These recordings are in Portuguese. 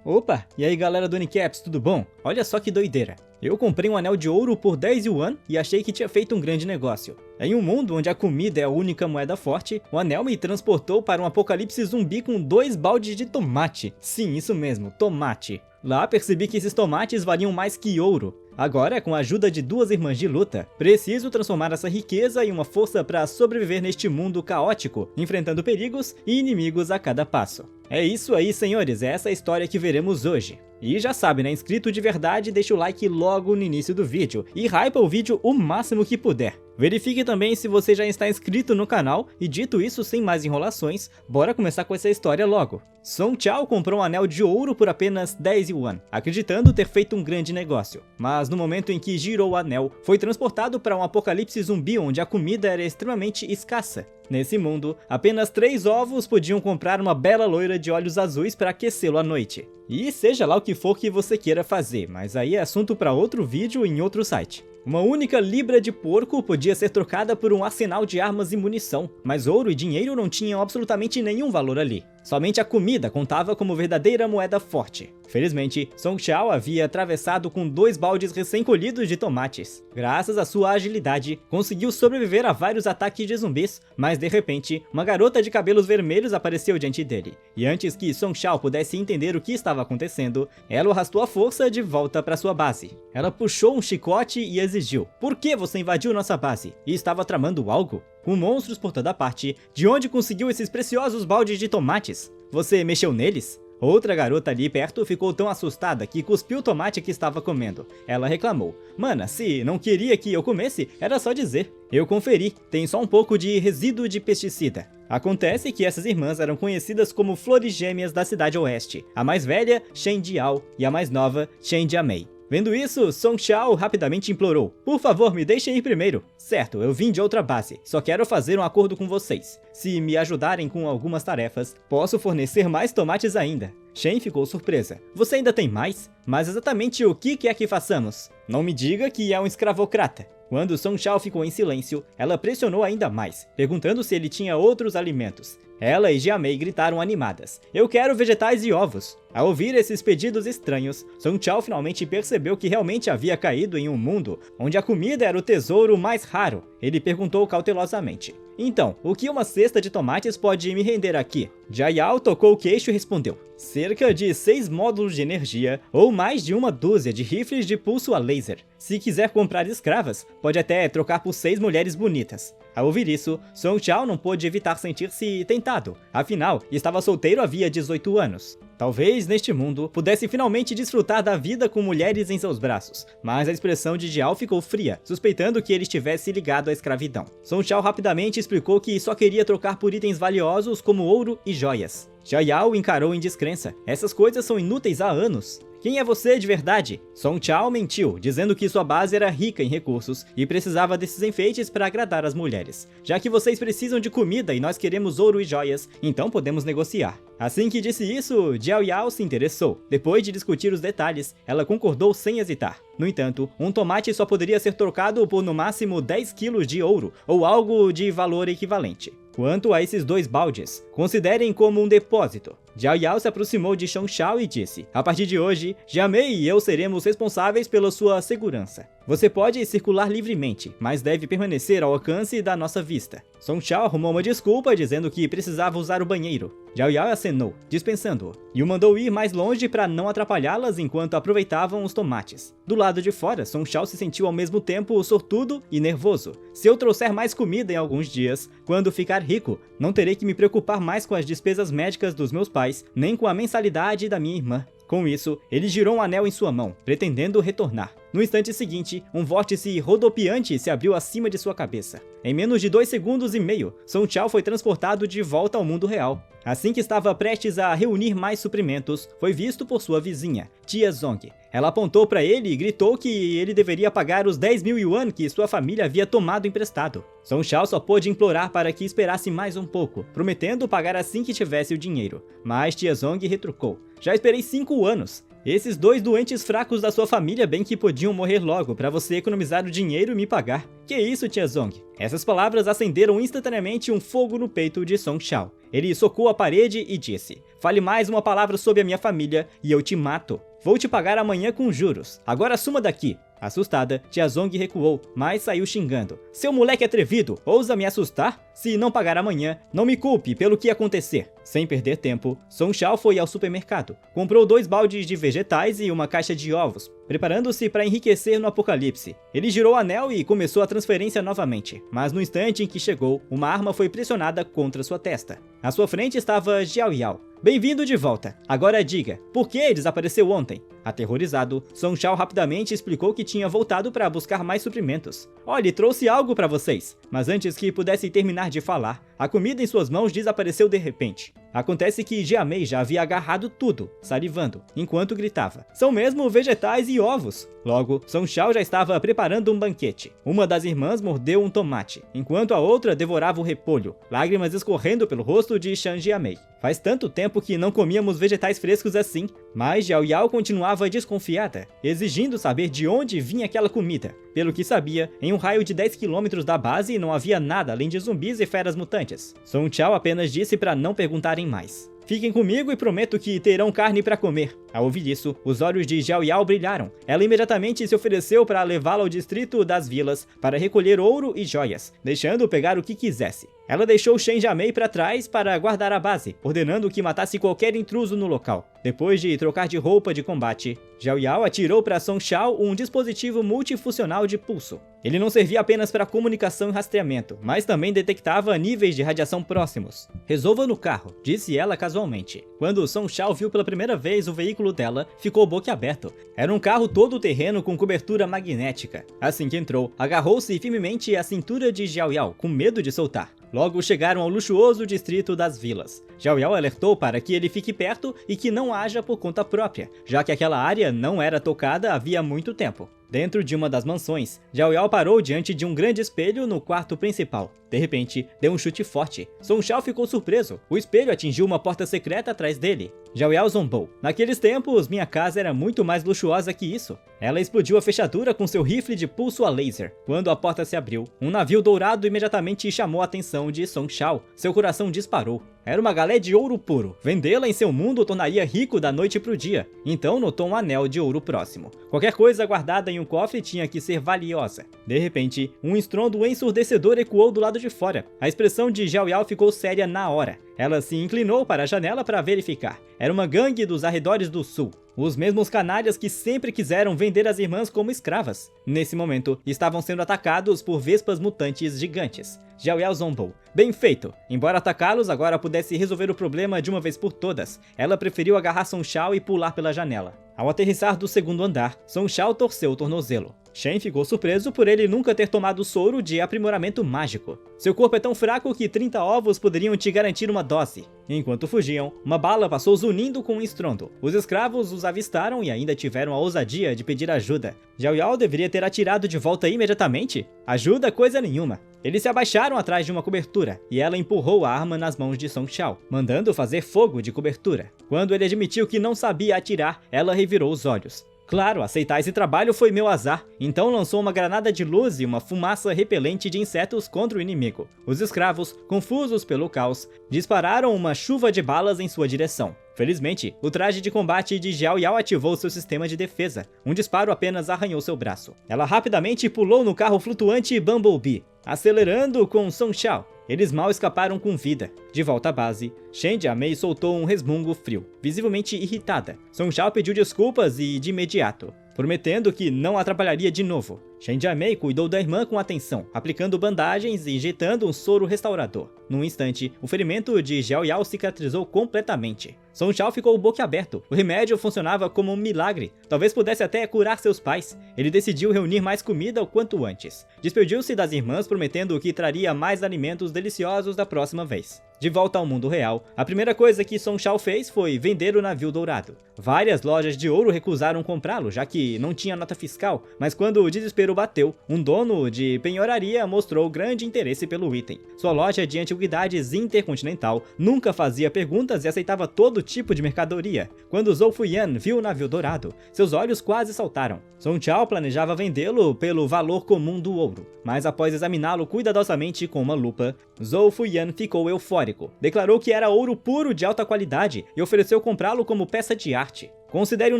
Opa, e aí galera do Unicaps, tudo bom? Olha só que doideira. Eu comprei um anel de ouro por 10 yuan e achei que tinha feito um grande negócio. Em um mundo onde a comida é a única moeda forte, o anel me transportou para um apocalipse zumbi com 2 baldes de tomate. Sim, isso mesmo, tomate. Lá percebi que esses tomates valiam mais que ouro. Agora, com a ajuda de 2 irmãs de luta, preciso transformar essa riqueza em uma força para sobreviver neste mundo caótico, enfrentando perigos e inimigos a cada passo. É isso aí, senhores, é essa a história que veremos hoje. E já sabe, né? Inscrito de verdade, deixa o like logo no início do vídeo e hypa o vídeo o máximo que puder. Verifique também se você já está inscrito no canal e dito isso, sem mais enrolações, bora começar com essa história logo. Song Chao comprou um anel de ouro por apenas 10 yuan, acreditando ter feito um grande negócio. Mas no momento em que girou o anel, foi transportado para um apocalipse zumbi onde a comida era extremamente escassa. Nesse mundo, apenas 3 ovos podiam comprar uma bela loira de olhos azuis para aquecê-lo à noite. E seja lá o que for que você queira fazer, mas aí é assunto para outro vídeo em outro site. Uma única libra de porco podia ser trocada por um arsenal de armas e munição, mas ouro e dinheiro não tinham absolutamente nenhum valor ali. Somente a comida contava como verdadeira moeda forte. Felizmente, Song Chao havia atravessado com 2 baldes recém-colhidos de tomates. Graças à sua agilidade, conseguiu sobreviver a vários ataques de zumbis, mas de repente, uma garota de cabelos vermelhos apareceu diante dele. E antes que Song Chao pudesse entender o que estava acontecendo, ela o arrastou à força de volta para sua base. Ela puxou um chicote e exigiu: "Por que você invadiu nossa base? E estava tramando algo? Com monstros por toda parte, de onde conseguiu esses preciosos baldes de tomates? Você mexeu neles?" Outra garota ali perto ficou tão assustada que cuspiu o tomate que estava comendo. Ela reclamou: "Mana, se não queria que eu comesse, era só dizer. Eu conferi, tem só um pouco de resíduo de pesticida." Acontece que essas irmãs eram conhecidas como flores gêmeas da cidade oeste. A mais velha, Shen Jiao, e a mais nova, Shen Jiamei. Vendo isso, Song Chao rapidamente implorou: "Por favor, me deixem ir primeiro. Certo, eu vim de outra base, só quero fazer um acordo com vocês. Se me ajudarem com algumas tarefas, posso fornecer mais tomates ainda." Shen ficou surpresa. "Você ainda tem mais? Mas exatamente o que quer que façamos? Não me diga que é um escravocrata." Quando Song Chao ficou em silêncio, ela pressionou ainda mais, perguntando se ele tinha outros alimentos. Ela e Jiamei gritaram animadas: "Eu quero vegetais e ovos." Ao ouvir esses pedidos estranhos, Song Chao finalmente percebeu que realmente havia caído em um mundo onde a comida era o tesouro mais raro. Ele perguntou cautelosamente: "Então, o que uma cesta de tomates pode me render aqui?" Jiao tocou o queixo e respondeu: "Cerca de 6 módulos de energia ou mais de 1 dúzia de rifles de pulso a laser. Se quiser comprar escravas, pode até trocar por 6 mulheres bonitas." Ao ouvir isso, Song Chao não pôde evitar sentir-se tentado. Afinal, estava solteiro havia 18 anos. Talvez, neste mundo, pudesse finalmente desfrutar da vida com mulheres em seus braços, mas a expressão de Jiao ficou fria, suspeitando que ele estivesse ligado à escravidão. Song Chao rapidamente explicou que só queria trocar por itens valiosos como ouro e joias. Jiao o encarou em descrença: "Essas coisas são inúteis há anos. Quem é você de verdade?" Song Chao mentiu, dizendo que sua base era rica em recursos e precisava desses enfeites para agradar as mulheres. "Já que vocês precisam de comida e nós queremos ouro e joias, então podemos negociar." Assim que disse isso, Jiao se interessou. Depois de discutir os detalhes, ela concordou sem hesitar. No entanto, um tomate só poderia ser trocado por no máximo 10 quilos de ouro, ou algo de valor equivalente. Quanto a esses 2 baldes, considerem como um depósito. Jiao se aproximou de Song Chao e disse: "A partir de hoje, Jiamei e eu seremos responsáveis pela sua segurança. Você pode circular livremente, mas deve permanecer ao alcance da nossa vista." Song Chao arrumou uma desculpa dizendo que precisava usar o banheiro. Jiao acenou, dispensando-o, e o mandou ir mais longe para não atrapalhá-las enquanto aproveitavam os tomates. Do lado de fora, Song Chao se sentiu ao mesmo tempo sortudo e nervoso. "Se eu trouxer mais comida em alguns dias, quando ficar rico, não terei que me preocupar mais com as despesas médicas dos meus pais, nem com a mensalidade da minha irmã." Com isso, ele girou um anel em sua mão, pretendendo retornar. No instante seguinte, um vórtice rodopiante se abriu acima de sua cabeça. Em menos de 2 segundos e meio, Song Chao foi transportado de volta ao mundo real. Assim que estava prestes a reunir mais suprimentos, foi visto por sua vizinha, Tia Zong. Ela apontou para ele e gritou que ele deveria pagar os 10.000 yuan que sua família havia tomado emprestado. Song Chao só pôde implorar para que esperasse mais um pouco, prometendo pagar assim que tivesse o dinheiro. Mas Tia Zong retrucou: "Já esperei 5 anos. Esses dois doentes fracos da sua família bem que podiam morrer logo para você economizar o dinheiro e me pagar. Que isso, tia Zong? Essas palavras acenderam instantaneamente um fogo no peito de Song Shao. Ele socou a parede e disse: "Fale mais uma palavra sobre a minha família e eu te mato. Vou te pagar amanhã com juros. Agora suma daqui." Assustada, tia Zong recuou, mas saiu xingando. "Seu moleque atrevido, ousa me assustar? Se não pagar amanhã, não me culpe pelo que acontecer." Sem perder tempo, Song Shao foi ao supermercado, comprou 2 baldes de vegetais e uma caixa de ovos, preparando-se para enriquecer no apocalipse. Ele girou o anel e começou a transferência novamente, mas no instante em que chegou, uma arma foi pressionada contra sua testa. À sua frente estava Xiao Yao. "Bem-vindo de volta. Agora diga, por que desapareceu ontem?" Aterrorizado, Song Shao rapidamente explicou que tinha voltado para buscar mais suprimentos. "Olhe, trouxe algo para vocês." Mas antes que pudesse terminar de falar, a comida em suas mãos desapareceu de repente. Acontece que Jiamei já havia agarrado tudo, salivando, enquanto gritava: "São mesmo vegetais e ovos!" Logo, Song Shao já estava preparando um banquete. Uma das irmãs mordeu um tomate, enquanto a outra devorava o repolho, lágrimas escorrendo pelo rosto de Shan Jiamei. "Faz tanto tempo que não comíamos vegetais frescos assim." Mas Xiao Yao continuava desconfiada, exigindo saber de onde vinha aquela comida. Pelo que sabia, em um raio de 10 km da base não havia nada além de zumbis e feras mutantes. Song Shao apenas disse para não perguntarem mais. "Fiquem comigo e prometo que terão carne para comer." Ao ouvir isso, os olhos de Xiao Yao brilharam. Ela imediatamente se ofereceu para levá-la ao distrito das vilas para recolher ouro e joias, deixando pegar o que quisesse. Ela deixou Shen Jiamei para trás para guardar a base, ordenando que matasse qualquer intruso no local. Depois de trocar de roupa de combate, Xiao Yao atirou para Song Shao um dispositivo multifuncional de pulso. Ele não servia apenas para comunicação e rastreamento, mas também detectava níveis de radiação próximos. "Resolva no carro", disse ela casualmente. Quando Song Shao viu pela primeira vez o veículo dela, ficou boquiaberto. Era um carro todo-terreno com cobertura magnética. Assim que entrou, agarrou-se firmemente à cintura de Xiao Yao, com medo de soltar. Logo chegaram ao luxuoso distrito das vilas. Xiao Yao alertou para que ele fique perto e que não haja por conta própria, já que aquela área não era tocada havia muito tempo. Dentro de uma das mansões, Xiao Yao parou diante de um grande espelho no quarto principal. De repente, deu um chute forte. Song Shao ficou surpreso. O espelho atingiu uma porta secreta atrás dele. Xiao Yao zombou. "Naqueles tempos, minha casa era muito mais luxuosa que isso." Ela explodiu a fechadura com seu rifle de pulso a laser. Quando a porta se abriu, um navio dourado imediatamente chamou a atenção de Song Shao. Seu coração disparou. Era uma galé de ouro puro. Vendê-la em seu mundo o tornaria rico da noite pro dia. Então notou um anel de ouro próximo. Qualquer coisa guardada em um cofre tinha que ser valiosa. De repente, um estrondo ensurdecedor ecoou do lado de fora. A expressão de Xiao Yao ficou séria na hora. Ela se inclinou para a janela para verificar. Era uma gangue dos arredores do sul. Os mesmos canalhas que sempre quiseram vender as irmãs como escravas. Nesse momento, estavam sendo atacados por vespas mutantes gigantes. Xiao Yao zombou. "Bem feito!" Embora atacá-los agora pudesse resolver o problema de uma vez por todas, ela preferiu agarrar Song Shao e pular pela janela. Ao aterrissar do segundo andar, Song Shao torceu o tornozelo. Shen ficou surpreso por ele nunca ter tomado soro de aprimoramento mágico. Seu corpo é tão fraco que 30 ovos poderiam te garantir uma dose. Enquanto fugiam, uma bala passou zunindo com um estrondo. Os escravos os avistaram e ainda tiveram a ousadia de pedir ajuda. Xiao Yao deveria ter atirado de volta imediatamente. Ajuda coisa nenhuma. Eles se abaixaram atrás de uma cobertura, e ela empurrou a arma nas mãos de Song Shao, mandando fazer fogo de cobertura. Quando ele admitiu que não sabia atirar, ela revirou os olhos. "Claro, aceitar esse trabalho foi meu azar." Então lançou uma granada de luz e uma fumaça repelente de insetos contra o inimigo. Os escravos, confusos pelo caos, dispararam uma chuva de balas em sua direção. Felizmente, o traje de combate de Xiao Yao ativou seu sistema de defesa. Um disparo apenas arranhou seu braço. Ela rapidamente pulou no carro flutuante Bumblebee, acelerando com Song Shao. Eles mal escaparam com vida. De volta à base, Shen Jiamei soltou um resmungo frio, visivelmente irritada. Song Shao pediu desculpas e de imediato, prometendo que não atrapalharia de novo. Shen Jiamei cuidou da irmã com atenção, aplicando bandagens e injetando um soro restaurador. Num instante, o ferimento de Xiao Yao cicatrizou completamente. Song Shao ficou boquiaberto. O remédio funcionava como um milagre. Talvez pudesse até curar seus pais. Ele decidiu reunir mais comida o quanto antes. Despediu-se das irmãs, prometendo que traria mais alimentos deliciosos da próxima vez. De volta ao mundo real, a primeira coisa que Song Shao fez foi vender o navio dourado. Várias lojas de ouro recusaram comprá-lo, já que não tinha nota fiscal, mas quando o desespero bateu, um dono de penhoraria mostrou grande interesse pelo item. Sua loja de antiguidades intercontinental nunca fazia perguntas e aceitava todo tipo de mercadoria. Quando Zhou Fuyan viu o navio dourado, seus olhos quase saltaram. Song Chao planejava vendê-lo pelo valor comum do ouro, mas após examiná-lo cuidadosamente com uma lupa, Zhou Fuyan ficou eufórico. Declarou que era ouro puro de alta qualidade e ofereceu comprá-lo como peça de arte. Considere um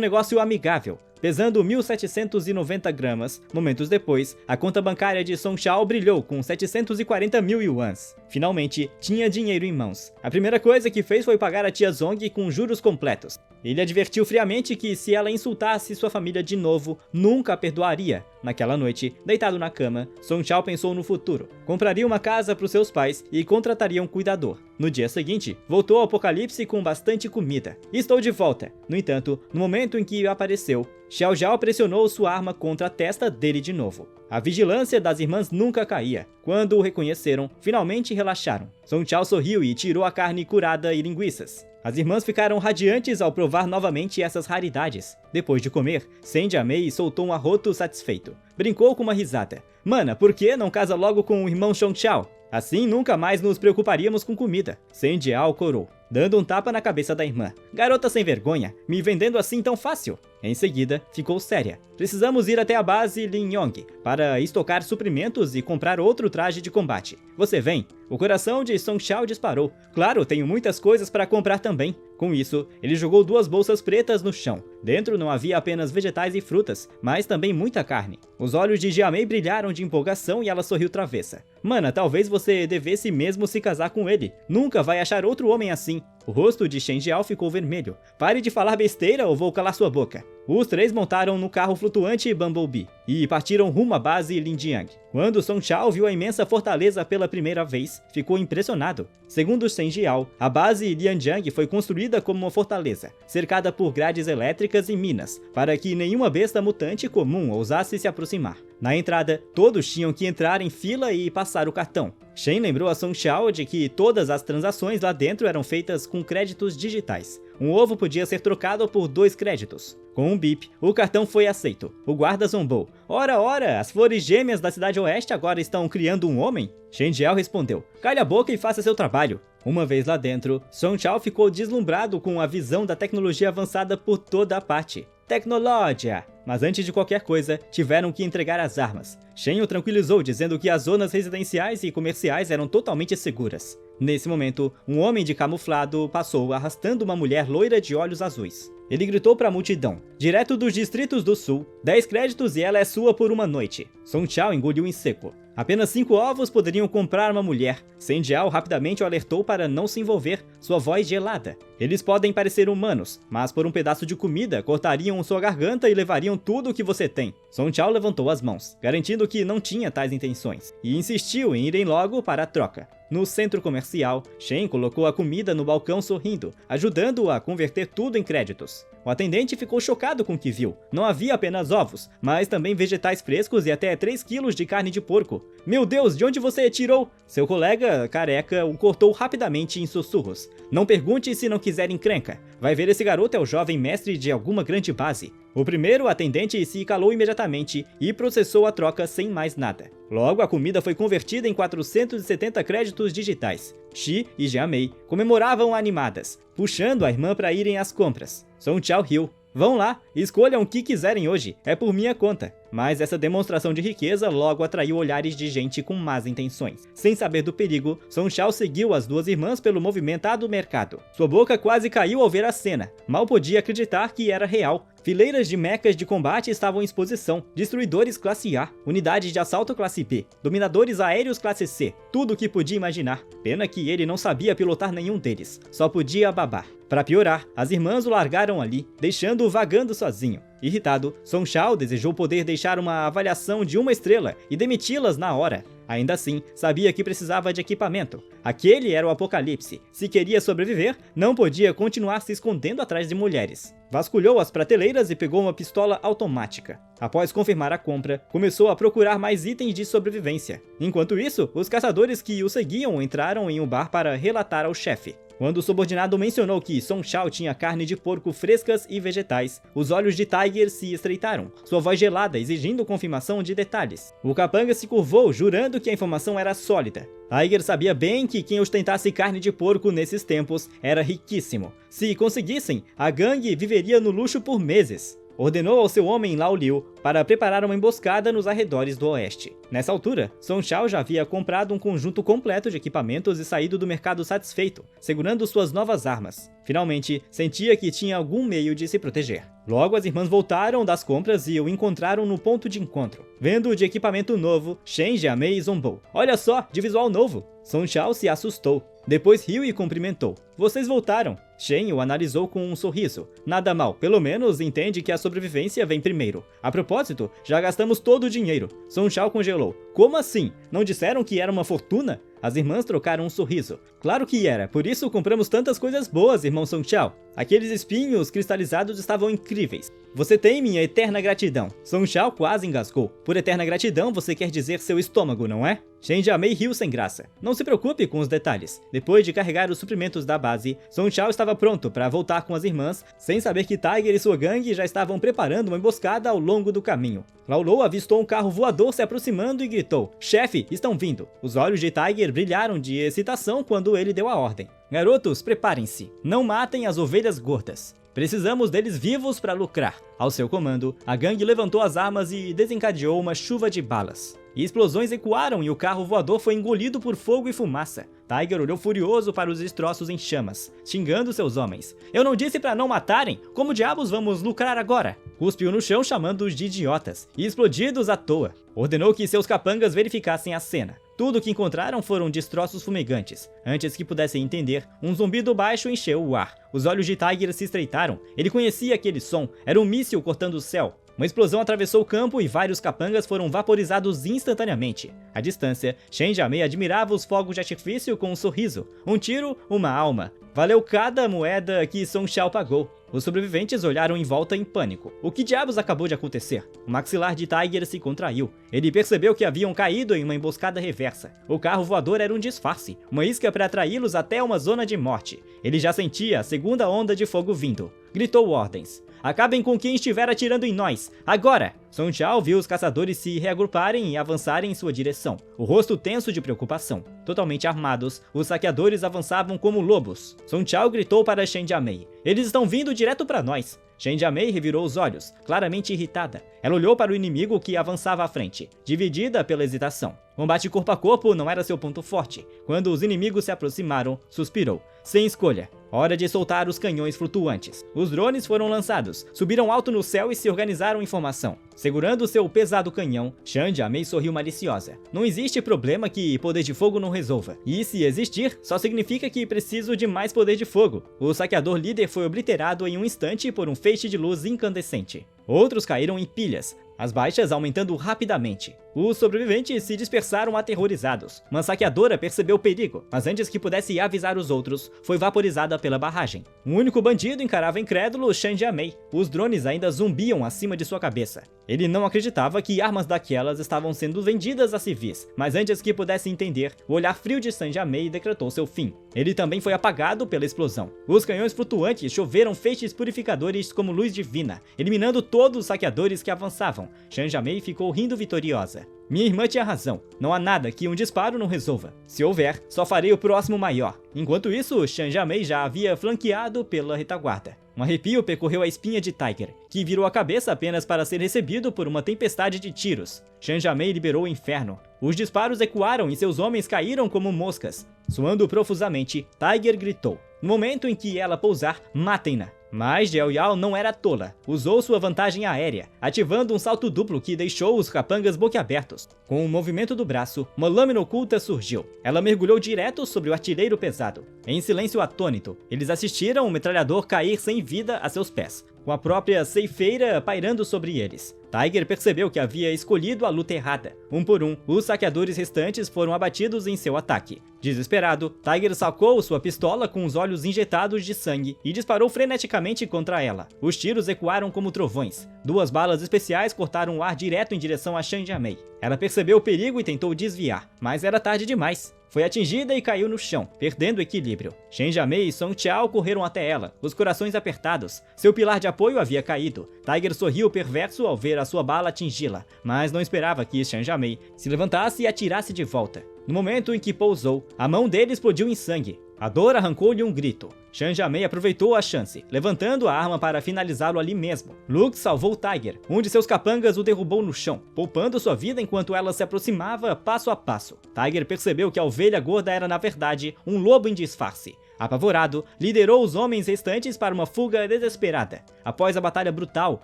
negócio amigável. Pesando 1.790 gramas, momentos depois, a conta bancária de Song Chao brilhou com 740 mil yuans. Finalmente, tinha dinheiro em mãos. A primeira coisa que fez foi pagar a tia Zong com juros completos. Ele advertiu friamente que se ela insultasse sua família de novo, nunca a perdoaria. Naquela noite, deitado na cama, Song Chao pensou no futuro. Compraria uma casa para os seus pais e contrataria um cuidador. No dia seguinte, voltou ao Apocalipse com bastante comida. Estou de volta. No entanto, no momento em que apareceu, Xiao Zhao pressionou sua arma contra a testa dele de novo. A vigilância das irmãs nunca caía. Quando o reconheceram, finalmente relaxaram. Song Chao sorriu e tirou a carne curada e linguiças. As irmãs ficaram radiantes ao provar novamente essas raridades. Depois de comer, Sen Jiamei soltou um arroto satisfeito. Brincou com uma risada. Mana, por que não casa logo com o irmão Song Chao? Assim nunca mais nos preocuparíamos com comida. Sen Jiao corou, dando um tapa na cabeça da irmã. Garota sem vergonha, me vendendo assim tão fácil. Em seguida, ficou séria. Precisamos ir até a base Linyong para estocar suprimentos e comprar outro traje de combate. Você vem? O coração de Song Chao disparou. Claro, tenho muitas coisas para comprar também. Com isso, ele jogou 2 bolsas pretas no chão. Dentro não havia apenas vegetais e frutas, mas também muita carne. Os olhos de Jiamei brilharam de empolgação e ela sorriu travessa. Mana, talvez você devesse mesmo se casar com ele. Nunca vai achar outro homem assim. O rosto de Shen Jiao ficou vermelho. Pare de falar besteira ou vou calar sua boca. Os 3 montaram no carro flutuante Bumblebee e partiram rumo à base Linjiang. Quando Song Chao viu a imensa fortaleza pela primeira vez, ficou impressionado. Segundo Shen Jiao, a base Lianjiang foi construída como uma fortaleza, cercada por grades elétricas e minas, para que nenhuma besta mutante comum ousasse se aproximar. Na entrada, todos tinham que entrar em fila e passar o cartão. Shen lembrou a Song Chao de que todas as transações lá dentro eram feitas com créditos digitais. Um ovo podia ser trocado por 2 créditos. Com um bip, o cartão foi aceito. O guarda zombou. Ora, ora, as flores gêmeas da cidade oeste agora estão criando um homem? Shen Jiao respondeu. Calhe a boca e faça seu trabalho. Uma vez lá dentro, Song Chao ficou deslumbrado com a visão da tecnologia avançada por toda a parte. Tecnologia! Mas antes de qualquer coisa, tiveram que entregar as armas. Shen o tranquilizou, dizendo que as zonas residenciais e comerciais eram totalmente seguras. Nesse momento, um homem de camuflado passou arrastando uma mulher loira de olhos azuis. Ele gritou para a multidão, direto dos distritos do sul, 10 créditos e ela é sua por uma noite. Song Chao engoliu em seco. Apenas 5 ovos poderiam comprar uma mulher. Sen Jiao rapidamente o alertou para não se envolver, sua voz gelada. Eles podem parecer humanos, mas por um pedaço de comida cortariam sua garganta e levariam tudo o que você tem. Song Chao levantou as mãos, garantindo que não tinha tais intenções, e insistiu em irem logo para a troca. No centro comercial, Shen colocou a comida no balcão sorrindo, ajudando-o a converter tudo em créditos. O atendente ficou chocado com o que viu. Não havia apenas ovos, mas também vegetais frescos e até 3 quilos de carne de porco. Meu Deus, de onde você tirou? Seu colega careca o cortou rapidamente em sussurros. Não pergunte se não quiser encrenca. Vai ver, esse garoto é o jovem mestre de alguma grande base. O primeiro atendente se calou imediatamente e processou a troca sem mais nada. Logo, a comida foi convertida em 470 créditos digitais. Xi e Jiamei comemoravam animadas, puxando a irmã para irem às compras. Song Chao riu. Vão lá, escolham o que quiserem hoje, é por minha conta. Mas essa demonstração de riqueza logo atraiu olhares de gente com más intenções. Sem saber do perigo, Song Chao seguiu as 2 irmãs pelo movimentado mercado. Sua boca quase caiu ao ver a cena. Mal podia acreditar que era real. Fileiras de mechas de combate estavam em exposição, destruidores classe A, unidades de assalto classe B, dominadores aéreos classe C, tudo o que podia imaginar. Pena que ele não sabia pilotar nenhum deles, só podia babar. Para piorar, as irmãs o largaram ali, deixando-o vagando sozinho. Irritado, Song Chao desejou poder deixar uma avaliação de 1 estrela e demiti-las na hora. Ainda assim, sabia que precisava de equipamento. Aquele era o Apocalipse. Se queria sobreviver, não podia continuar se escondendo atrás de mulheres. Vasculhou as prateleiras e pegou uma pistola automática. Após confirmar a compra, começou a procurar mais itens de sobrevivência. Enquanto isso, os caçadores que o seguiam entraram em um bar para relatar ao chefe. Quando o subordinado mencionou que Song Shao tinha carne de porco frescas e vegetais, os olhos de Tiger se estreitaram, sua voz gelada exigindo confirmação de detalhes. O capanga se curvou, jurando que a informação era sólida. Tiger sabia bem que quem ostentasse carne de porco nesses tempos era riquíssimo. Se conseguissem, a gangue viveria no luxo por meses. Ordenou ao seu homem Lao Liu para preparar uma emboscada nos arredores do oeste. Nessa altura, Song Shao já havia comprado um conjunto completo de equipamentos e saído do mercado satisfeito, segurando suas novas armas. Finalmente, sentia que tinha algum meio de se proteger. Logo, as irmãs voltaram das compras e o encontraram no ponto de encontro. Vendo de equipamento novo, Shen Jiamei zombou. "Olha só, de visual novo!" Song Shao se assustou. Depois riu e cumprimentou. "Vocês voltaram." Shen o analisou com um sorriso. "Nada mal, pelo menos entende que a sobrevivência vem primeiro. A propósito, já gastamos todo o dinheiro." Song Shao congelou. "Como assim? Não disseram que era uma fortuna?" As irmãs trocaram um sorriso. "Claro que era, por isso compramos tantas coisas boas, irmão Song Shao. Aqueles espinhos cristalizados estavam incríveis. Você tem minha eterna gratidão." Song Shao quase engasgou. "Por eterna gratidão você quer dizer seu estômago, não é?" Shen Jiamei riu sem graça. "Não se preocupe com os detalhes." Depois de carregar os suprimentos da base, Song Shao estava pronto para voltar com as irmãs, sem saber que Tiger e sua gangue já estavam preparando uma emboscada ao longo do caminho. Lao Lo avistou um carro voador se aproximando e gritou: "Chefe, estão vindo!" Os olhos de Tiger brilharam de excitação quando ele deu a ordem. "Garotos, preparem-se. Não matem as ovelhas gordas. Precisamos deles vivos para lucrar." Ao seu comando, a gangue levantou as armas e desencadeou uma chuva de balas. Explosões ecoaram e o carro voador foi engolido por fogo e fumaça. Tiger olhou furioso para os destroços em chamas, xingando seus homens. "Eu não disse para não matarem? Como diabos vamos lucrar agora?" Cuspiu no chão chamando-os de idiotas e explodidos à toa. Ordenou que seus capangas verificassem a cena. Tudo o que encontraram foram destroços fumegantes. Antes que pudessem entender, um zumbido baixo encheu o ar. Os olhos de Tiger se estreitaram. Ele conhecia aquele som. Era um míssil cortando o céu. Uma explosão atravessou o campo e vários capangas foram vaporizados instantaneamente. À distância, Shen Jiamei admirava os fogos de artifício com um sorriso. Um tiro, uma alma. Valeu cada moeda que Song Shao pagou. Os sobreviventes olharam em volta em pânico. O que diabos acabou de acontecer? O maxilar de Tiger se contraiu. Ele percebeu que haviam caído em uma emboscada reversa. O carro voador era um disfarce, uma isca para atraí-los até uma zona de morte. Ele já sentia a segunda onda de fogo vindo. Gritou ordens. "Acabem com quem estiver atirando em nós! Agora!" Song Shao viu os caçadores se reagruparem e avançarem em sua direção, o rosto tenso de preocupação. Totalmente armados, os saqueadores avançavam como lobos. Song Shao gritou para Shen Jiamei: "Eles estão vindo direto para nós!" Shen Jiamei revirou os olhos, claramente irritada. Ela olhou para o inimigo que avançava à frente, dividida pela hesitação. Combate corpo a corpo não era seu ponto forte. Quando os inimigos se aproximaram, suspirou. Sem escolha. Hora de soltar os canhões flutuantes. Os drones foram lançados, subiram alto no céu e se organizaram em formação. Segurando seu pesado canhão, Shen Jiamei sorriu maliciosa. "Não existe problema que poder de fogo não resolva. E se existir, só significa que preciso de mais poder de fogo." O saqueador líder foi obliterado em um instante por um feixe de luz incandescente. Outros caíram em pilhas, as baixas aumentando rapidamente. Os sobreviventes se dispersaram aterrorizados. Uma saqueadora percebeu o perigo, mas antes que pudesse avisar os outros, foi vaporizada pela barragem. Um único bandido encarava incrédulo Shen Jiamei. Os drones ainda zumbiam acima de sua cabeça. Ele não acreditava que armas daquelas estavam sendo vendidas a civis, mas antes que pudesse entender, o olhar frio de Shen Jiamei decretou seu fim. Ele também foi apagado pela explosão. Os canhões flutuantes choveram feixes purificadores como luz divina, eliminando todos os saqueadores que avançavam. Shen Jiamei ficou rindo vitoriosa. "Minha irmã tinha razão. Não há nada que um disparo não resolva. Se houver, só farei o próximo maior." Enquanto isso, Shen Jiamei já havia flanqueado pela retaguarda. Um arrepio percorreu a espinha de Tiger, que virou a cabeça apenas para ser recebido por uma tempestade de tiros. Shen Jiamei liberou o inferno. Os disparos ecoaram e seus homens caíram como moscas. Suando profusamente, Tiger gritou. No momento em que ela pousar, matem-na. Mas Jiao Yao não era tola. Usou sua vantagem aérea, ativando um salto duplo que deixou os capangas boquiabertos. Com um movimento do braço, uma lâmina oculta surgiu. Ela mergulhou direto sobre o artilheiro pesado. Em silêncio atônito, eles assistiram o metralhador cair sem vida a seus pés, com a própria ceifeira pairando sobre eles. Tiger percebeu que havia escolhido a luta errada. Um por um, os saqueadores restantes foram abatidos em seu ataque. Desesperado, Tiger sacou sua pistola com os olhos injetados de sangue e disparou freneticamente contra ela. Os tiros ecoaram como trovões. 2 balas especiais cortaram o ar direto em direção a Changeamei. Ela percebeu o perigo e tentou desviar, mas era tarde demais. Foi atingida e caiu no chão, perdendo o equilíbrio. Changeamei e Song Chao correram até ela, os corações apertados. Seu pilar de apoio havia caído. Tiger sorriu perverso ao ver a sua bala atingi-la, mas não esperava que Changeamei se levantasse e atirasse de volta. No momento em que pousou, a mão dele explodiu em sangue. A dor arrancou-lhe um grito. Changeamei aproveitou a chance, levantando a arma para finalizá-lo ali mesmo. Luke salvou Tiger. Um de seus capangas o derrubou no chão, poupando sua vida enquanto ela se aproximava passo a passo. Tiger percebeu que a ovelha gorda era na verdade um lobo em disfarce. Apavorado, liderou os homens restantes para uma fuga desesperada. Após a batalha brutal,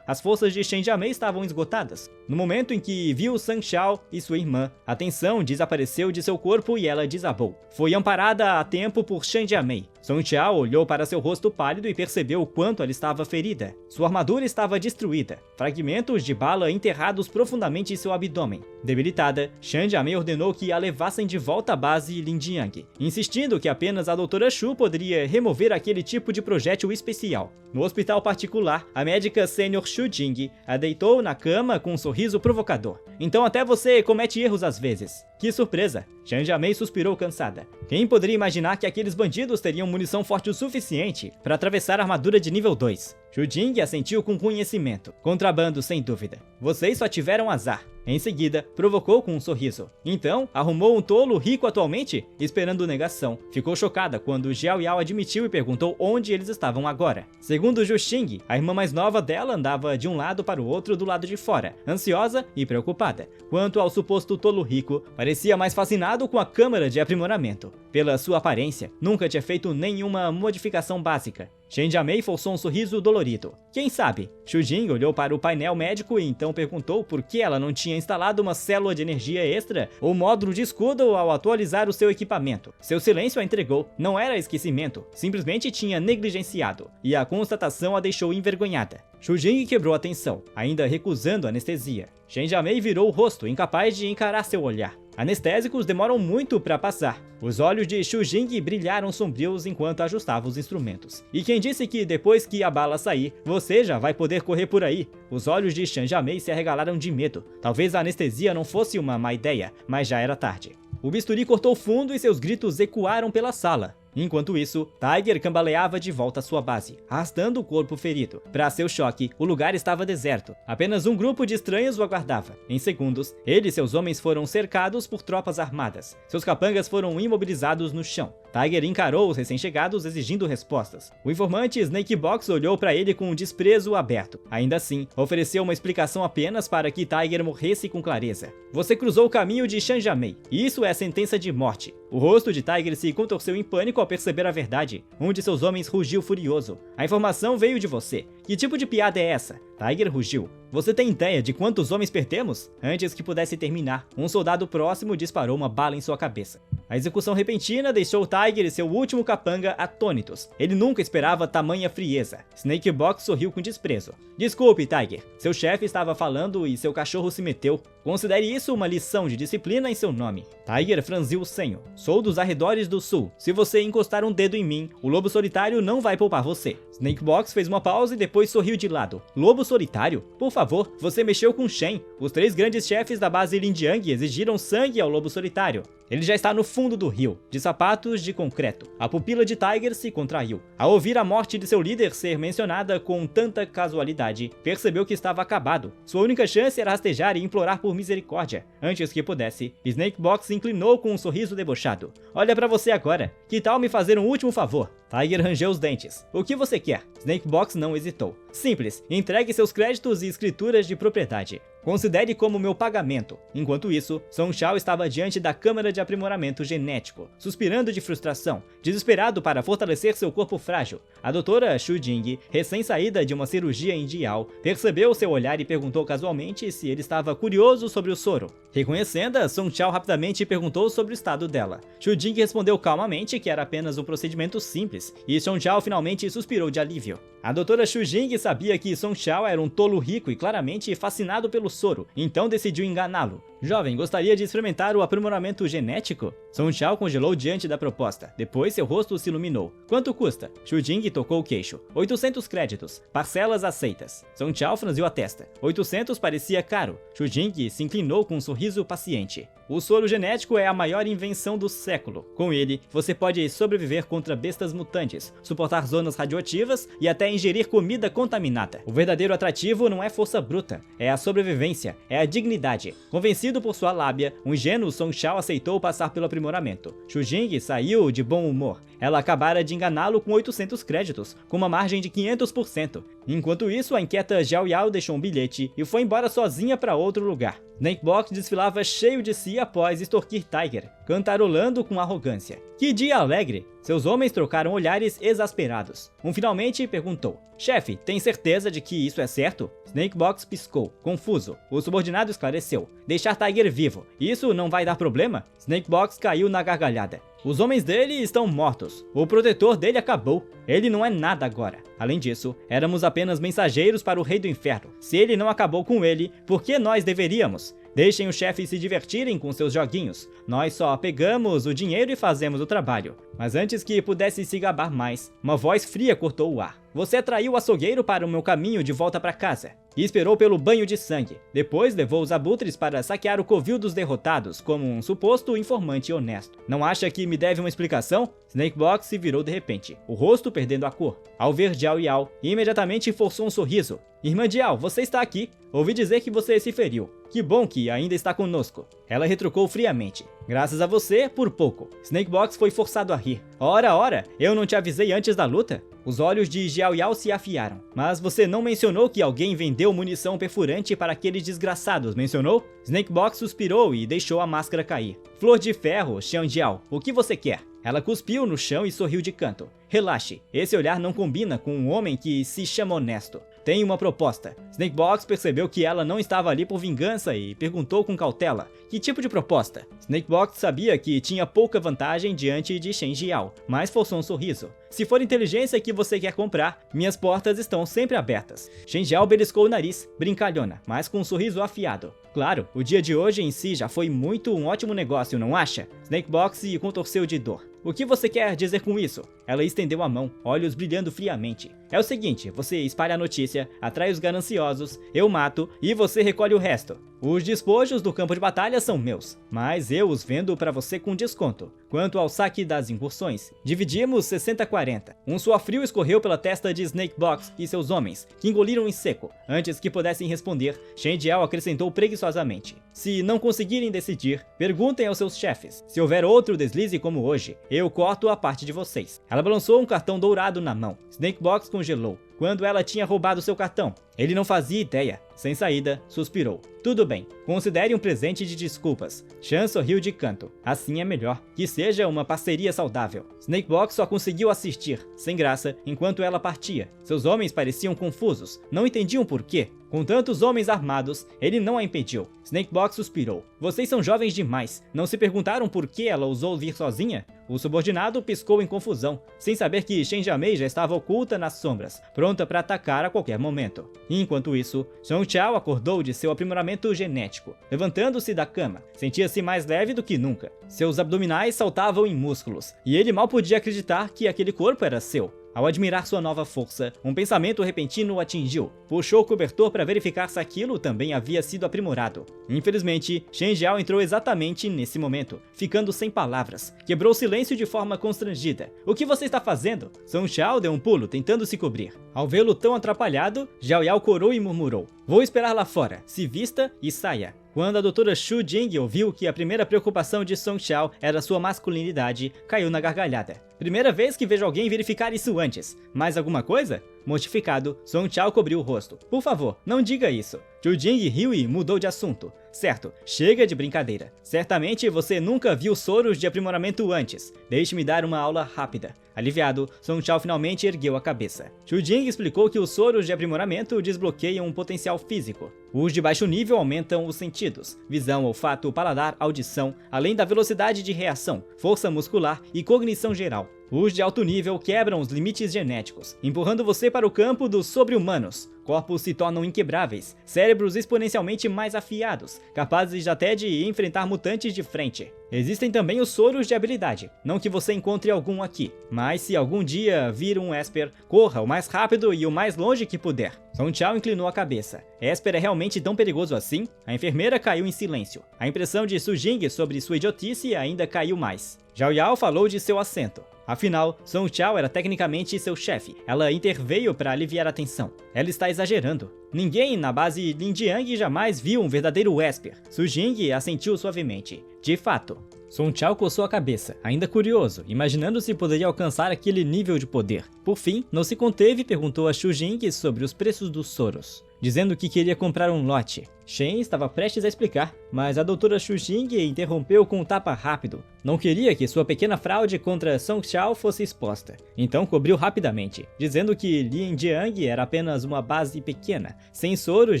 as forças de Changeamei estavam esgotadas. No momento em que viu Song Chao e sua irmã, a tensão desapareceu de seu corpo e ela desabou. Foi amparada a tempo por Changeamei. Song Chao olhou para seu rosto pálido e percebeu o quanto ela estava ferida. Sua armadura estava destruída, fragmentos de bala enterrados profundamente em seu abdômen. Debilitada, Changeamei ordenou que a levassem de volta à base Linjiang, insistindo que apenas a Dra. Shu poderia remover aquele tipo de projétil especial. No hospital particular, a médica sênior Shu Jing a deitou na cama com um sorriso provocador. Então até você comete erros às vezes. Que surpresa! Changeamei suspirou cansada. Quem poderia imaginar que aqueles bandidos teriam munição forte o suficiente para atravessar a armadura de nível 2? Shu Jing assentiu com conhecimento. Contrabando, sem dúvida. Vocês só tiveram azar. Em seguida, provocou com um sorriso. Então, arrumou um tolo rico atualmente? Esperando negação. Ficou chocada quando Xiao Yao admitiu e perguntou onde eles estavam agora. Segundo Zhu Xing, a irmã mais nova dela andava de um lado para o outro do lado de fora, ansiosa e preocupada. Quanto ao suposto tolo rico, parecia mais fascinado com a câmara de aprimoramento. Pela sua aparência, nunca tinha feito nenhuma modificação básica. Changeamei forçou um sorriso dolorido. Quem sabe? Shu Jing olhou para o painel médico e então perguntou por que ela não tinha instalado uma célula de energia extra ou módulo de escudo ao atualizar o seu equipamento. Seu silêncio a entregou, não era esquecimento, simplesmente tinha negligenciado, e a constatação a deixou envergonhada. Shu Jing quebrou a tensão, ainda recusando anestesia. Changeamei virou o rosto, incapaz de encarar seu olhar. Anestésicos demoram muito para passar. Os olhos de Shu Jing brilharam sombrios enquanto ajustava os instrumentos. E quem disse que depois que a bala sair, você já vai poder correr por aí? Os olhos de Changeamei se arregalaram de medo. Talvez a anestesia não fosse uma má ideia, mas já era tarde. O bisturi cortou fundo e seus gritos ecoaram pela sala. Enquanto isso, Tiger cambaleava de volta à sua base, arrastando o corpo ferido. Para seu choque, o lugar estava deserto. Apenas um grupo de estranhos o aguardava. Em segundos, ele e seus homens foram cercados por tropas armadas. Seus capangas foram imobilizados no chão. Tiger encarou os recém-chegados exigindo respostas. O informante Snake Box olhou para ele com um desprezo aberto. Ainda assim, ofereceu uma explicação apenas para que Tiger morresse com clareza. Você cruzou o caminho de Changeamei. Isso é sentença de morte. O rosto de Tiger se contorceu em pânico ao perceber a verdade. Um de seus homens rugiu furioso. A informação veio de você. Que tipo de piada é essa? Tiger rugiu. Você tem ideia de quantos homens perdemos? Antes que pudesse terminar, um soldado próximo disparou uma bala em sua cabeça. A execução repentina deixou Tiger e seu último capanga atônitos. Ele nunca esperava tamanha frieza. Snake Box sorriu com desprezo. Desculpe, Tiger. Seu chefe estava falando e seu cachorro se meteu. Considere isso uma lição de disciplina em seu nome. Tiger franziu o senho. Sou dos arredores do sul. Se você encostar um dedo em mim, o lobo solitário não vai poupar você. Snake Box fez uma pausa e depois sorriu de lado. Lobo solitário? Por favor, você mexeu com Shen. Os 3 grandes chefes da base Linjiang exigiram sangue ao lobo solitário. Ele já está no fundo do rio, de sapatos de concreto. A pupila de Tiger se contraiu. Ao ouvir a morte de seu líder ser mencionada com tanta casualidade, percebeu que estava acabado. Sua única chance era rastejar e implorar por misericórdia. Antes que pudesse, Snake Box se inclinou com um sorriso debochado. Olha pra você agora. Que tal me fazer um último favor? Tiger rangeu os dentes. O que você quer? Snake Box não hesitou. Simples, entregue seus créditos e escrituras de propriedade. Considere como meu pagamento. Enquanto isso, Song Chao estava diante da câmara de aprimoramento genético, suspirando de frustração, desesperado para fortalecer seu corpo frágil. A doutora Xu Jing, recém-saída de uma cirurgia em Diao, percebeu seu olhar e perguntou casualmente se ele estava curioso sobre o soro. Reconhecendo-a, Song Chao rapidamente perguntou sobre o estado dela. Xu Jing respondeu calmamente que era apenas um procedimento simples, e Song Chao finalmente suspirou de alívio. A doutora Xu Jing sabia que Song Chao era um tolo rico e claramente fascinado pelo soro, então decidiu enganá-lo. Jovem, gostaria de experimentar o aprimoramento genético? Song Chao congelou diante da proposta. Depois seu rosto se iluminou. Quanto custa? Xu Jing tocou o queixo. 800 créditos. Parcelas aceitas. Song Chao franziu a testa. 800 parecia caro. Xu Jing se inclinou com um sorriso paciente. O soro genético é a maior invenção do século. Com ele, você pode sobreviver contra bestas mutantes, suportar zonas radioativas e até ingerir comida contaminada. O verdadeiro atrativo não é força bruta, é a sobrevivência, é a dignidade. Convencido por sua lábia, o ingênuo Song Chao aceitou passar pelo aprimoramento. Xu Jing saiu de bom humor. Ela acabara de enganá-lo com 800 créditos, com uma margem de 500%. Enquanto isso, a inquieta Xiao Yao deixou um bilhete e foi embora sozinha para outro lugar. Snakebox desfilava cheio de si após extorquir Tiger, cantarolando com arrogância. Que dia alegre! Seus homens trocaram olhares exasperados. Um finalmente perguntou: chefe, tem certeza de que isso é certo? Snakebox piscou, confuso. O subordinado esclareceu: deixar Tiger vivo. Isso não vai dar problema? Snakebox caiu na gargalhada. Os homens dele estão mortos. O protetor dele acabou. Ele não é nada agora. Além disso, éramos apenas mensageiros para o Rei do Inferno. Se ele não acabou com ele, por que nós deveríamos? Deixem os chefes se divertirem com seus joguinhos. Nós só pegamos o dinheiro e fazemos o trabalho. Mas antes que pudesse se gabar mais, uma voz fria cortou o ar. Você atraiu o açougueiro para o meu caminho de volta para casa e esperou pelo banho de sangue. Depois levou os abutres para saquear o covil dos derrotados como um suposto informante honesto. Não acha que me deve uma explicação? Snakebox se virou de repente, o rosto perdendo a cor. Ao ver Xiao Yao, imediatamente forçou um sorriso. Irmã Diao, você está aqui. Ouvi dizer que você se feriu. Que bom que ainda está conosco. Ela retrucou friamente. Graças a você, por pouco. Snakebox foi forçado a rir. Ora, eu não te avisei antes da luta? Os olhos de Xiao Yao se afiaram. Mas você não mencionou que alguém vendeu munição perfurante para aqueles desgraçados, mencionou? Snakebox suspirou e deixou a máscara cair. Flor de ferro, Xiao Jiao, o que você quer? Ela cuspiu no chão e sorriu de canto. Relaxe, esse olhar não combina com um homem que se chama honesto. Tenho uma proposta. Snakebox percebeu que ela não estava ali por vingança e perguntou com cautela: que tipo de proposta? Snakebox sabia que tinha pouca vantagem diante de Shen Jiao, mas forçou um sorriso. Se for inteligência que você quer comprar, minhas portas estão sempre abertas. Shen Jiao beliscou o nariz, brincalhona, mas com um sorriso afiado. Claro, o dia de hoje em si já foi um ótimo negócio, não acha? Snakebox se contorceu de dor. O que você quer dizer com isso? Ela estendeu a mão, olhos brilhando friamente. É o seguinte, você espalha a notícia, atrai os gananciosos, eu mato e você recolhe o resto. Os despojos do campo de batalha são meus, mas eu os vendo para você com desconto. Quanto ao saque das incursões, dividimos 60-40. Um suor frio escorreu pela testa de Snakebox e seus homens, que engoliram em seco. Antes que pudessem responder, Shen Jiao acrescentou preguiçosamente: se não conseguirem decidir, perguntem aos seus chefes. Se houver outro deslize como hoje, eu corto a parte de vocês. Ela balançou um cartão dourado na mão. Snakebox congelou. Quando ela tinha roubado seu cartão, ele não fazia ideia. Sem saída, suspirou. Tudo bem, considere um presente de desculpas. Chan sorriu de canto. Assim é melhor. Que seja uma parceria saudável. Snakebox só conseguiu assistir, sem graça, enquanto ela partia. Seus homens pareciam confusos, não entendiam por quê. Com tantos homens armados, ele não a impediu. Snakebox suspirou. Vocês são jovens demais. Não se perguntaram por que ela ousou vir sozinha? O subordinado piscou em confusão, sem saber que Shen Jiamei já estava oculta nas sombras, pronta para atacar a qualquer momento. Enquanto isso, Song Chao acordou de seu aprimoramento genético. Levantando-se da cama, sentia-se mais leve do que nunca. Seus abdominais saltavam em músculos, e ele mal podia acreditar que aquele corpo era seu. Ao admirar sua nova força, um pensamento repentino o atingiu. Puxou o cobertor para verificar se aquilo também havia sido aprimorado. Infelizmente, Shen Jiao entrou exatamente nesse momento, ficando sem palavras. Quebrou o silêncio de forma constrangida. O que você está fazendo? Song Chao deu um pulo, tentando se cobrir. Ao vê-lo tão atrapalhado, Xiao Yao corou e murmurou: vou esperar lá fora. Se vista e saia. Quando a doutora Xu Jing ouviu que a primeira preocupação de Song Chao era sua masculinidade, caiu na gargalhada. Primeira vez que vejo alguém verificar isso antes. Mais alguma coisa? Mortificado, Song Chao cobriu o rosto. Por favor, não diga isso. Zhu Jing riu e mudou de assunto. Certo, chega de brincadeira. Certamente você nunca viu soros de aprimoramento antes. Deixe-me dar uma aula rápida. Aliviado, Song Chao finalmente ergueu a cabeça. Zhu Jing explicou que os soros de aprimoramento desbloqueiam um potencial físico. Os de baixo nível aumentam os sentidos, visão, olfato, paladar, audição, além da velocidade de reação, força muscular e cognição geral. Os de alto nível quebram os limites genéticos, empurrando você para o campo dos sobre-humanos. Corpos se tornam inquebráveis, cérebros exponencialmente mais afiados, capazes até de enfrentar mutantes de frente. Existem também os soros de habilidade, não que você encontre algum aqui, mas se algum dia vir um Esper, corra o mais rápido e o mais longe que puder. Song Chao inclinou a cabeça. Esper é realmente tão perigoso assim? A enfermeira caiu em silêncio. A impressão de Su Jing sobre sua idiotice ainda caiu mais. Zhao Yao falou de seu assento. Afinal, Song Chao era tecnicamente seu chefe. Ela interveio para aliviar a tensão. Ela está exagerando. Ninguém na base Lin Jiang jamais viu um verdadeiro Esper. Su Jing assentiu suavemente. De fato. Song Chao coçou a cabeça, ainda curioso, imaginando se poderia alcançar aquele nível de poder. Por fim, não se conteve e perguntou a Su Jing sobre os preços dos soros, dizendo que queria comprar um lote. Shen estava prestes a explicar, mas a doutora Su Jing interrompeu com um tapa rápido. Não queria que sua pequena fraude contra Song Chao fosse exposta, então cobriu rapidamente, dizendo que Lin Jiang era apenas uma base pequena, sem soros